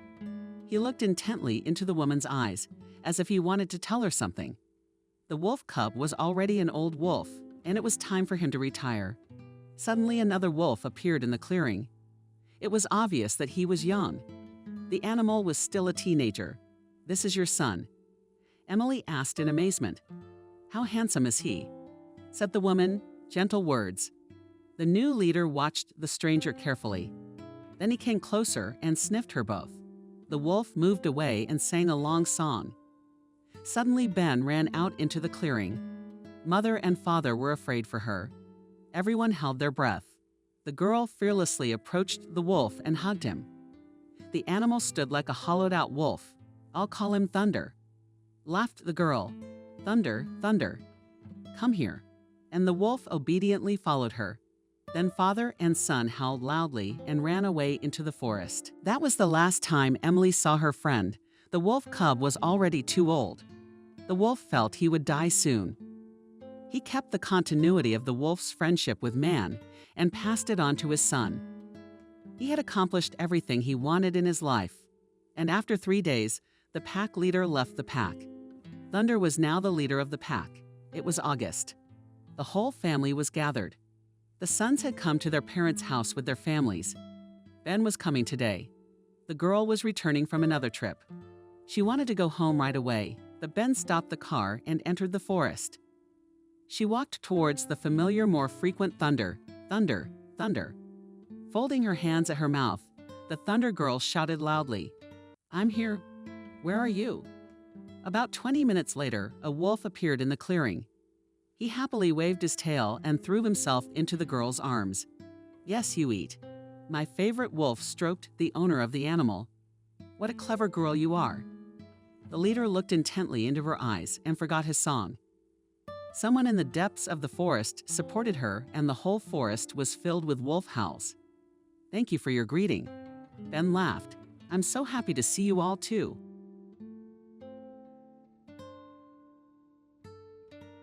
[SPEAKER 2] He looked intently into the woman's eyes, as if he wanted to tell her something. The wolf cub was already an old wolf, and it was time for him to retire. Suddenly another wolf appeared in the clearing. It was obvious that he was young. The animal was still a teenager. "This is your son?" Emily asked in amazement. "How handsome is he?" Said the woman, gentle words. The new leader watched the stranger carefully. Then he came closer and sniffed her both. The wolf moved away and sang a long song. Suddenly Ben ran out into the clearing. Mother and father were afraid for her. Everyone held their breath. The girl fearlessly approached the wolf and hugged him. The animal stood like a hollowed-out wolf. "I'll call him Thunder," laughed the girl. "Thunder, Thunder, come here." And the wolf obediently followed her. Then father and son howled loudly and ran away into the forest. That was the last time Emily saw her friend. The wolf cub was already too old. The wolf felt he would die soon. He kept the continuity of the wolf's friendship with man and passed it on to his son. He had accomplished everything he wanted in his life. And after 3 days, the pack leader left the pack. Thunder was now the leader of the pack. It was August. The whole family was gathered. The sons had come to their parents' house with their families. Ben was coming today. The girl was returning from another trip. She wanted to go home right away, but Ben stopped the car and entered the forest. She walked towards the familiar, more frequent Thunder, Thunder, Thunder. Folding her hands at her mouth, the Thunder girl shouted loudly, "I'm here. Where are you?" About 20 minutes later, a wolf appeared in the clearing. He happily waved his tail and threw himself into the girl's arms. "Yes, you eat." My favorite wolf stroked the owner of the animal. "What a clever girl you are." The leader looked intently into her eyes and forgot his song. Someone in the depths of the forest supported her, and the whole forest was filled with wolf howls. "Thank you for your greeting." Ben laughed. "I'm so happy to see you all too."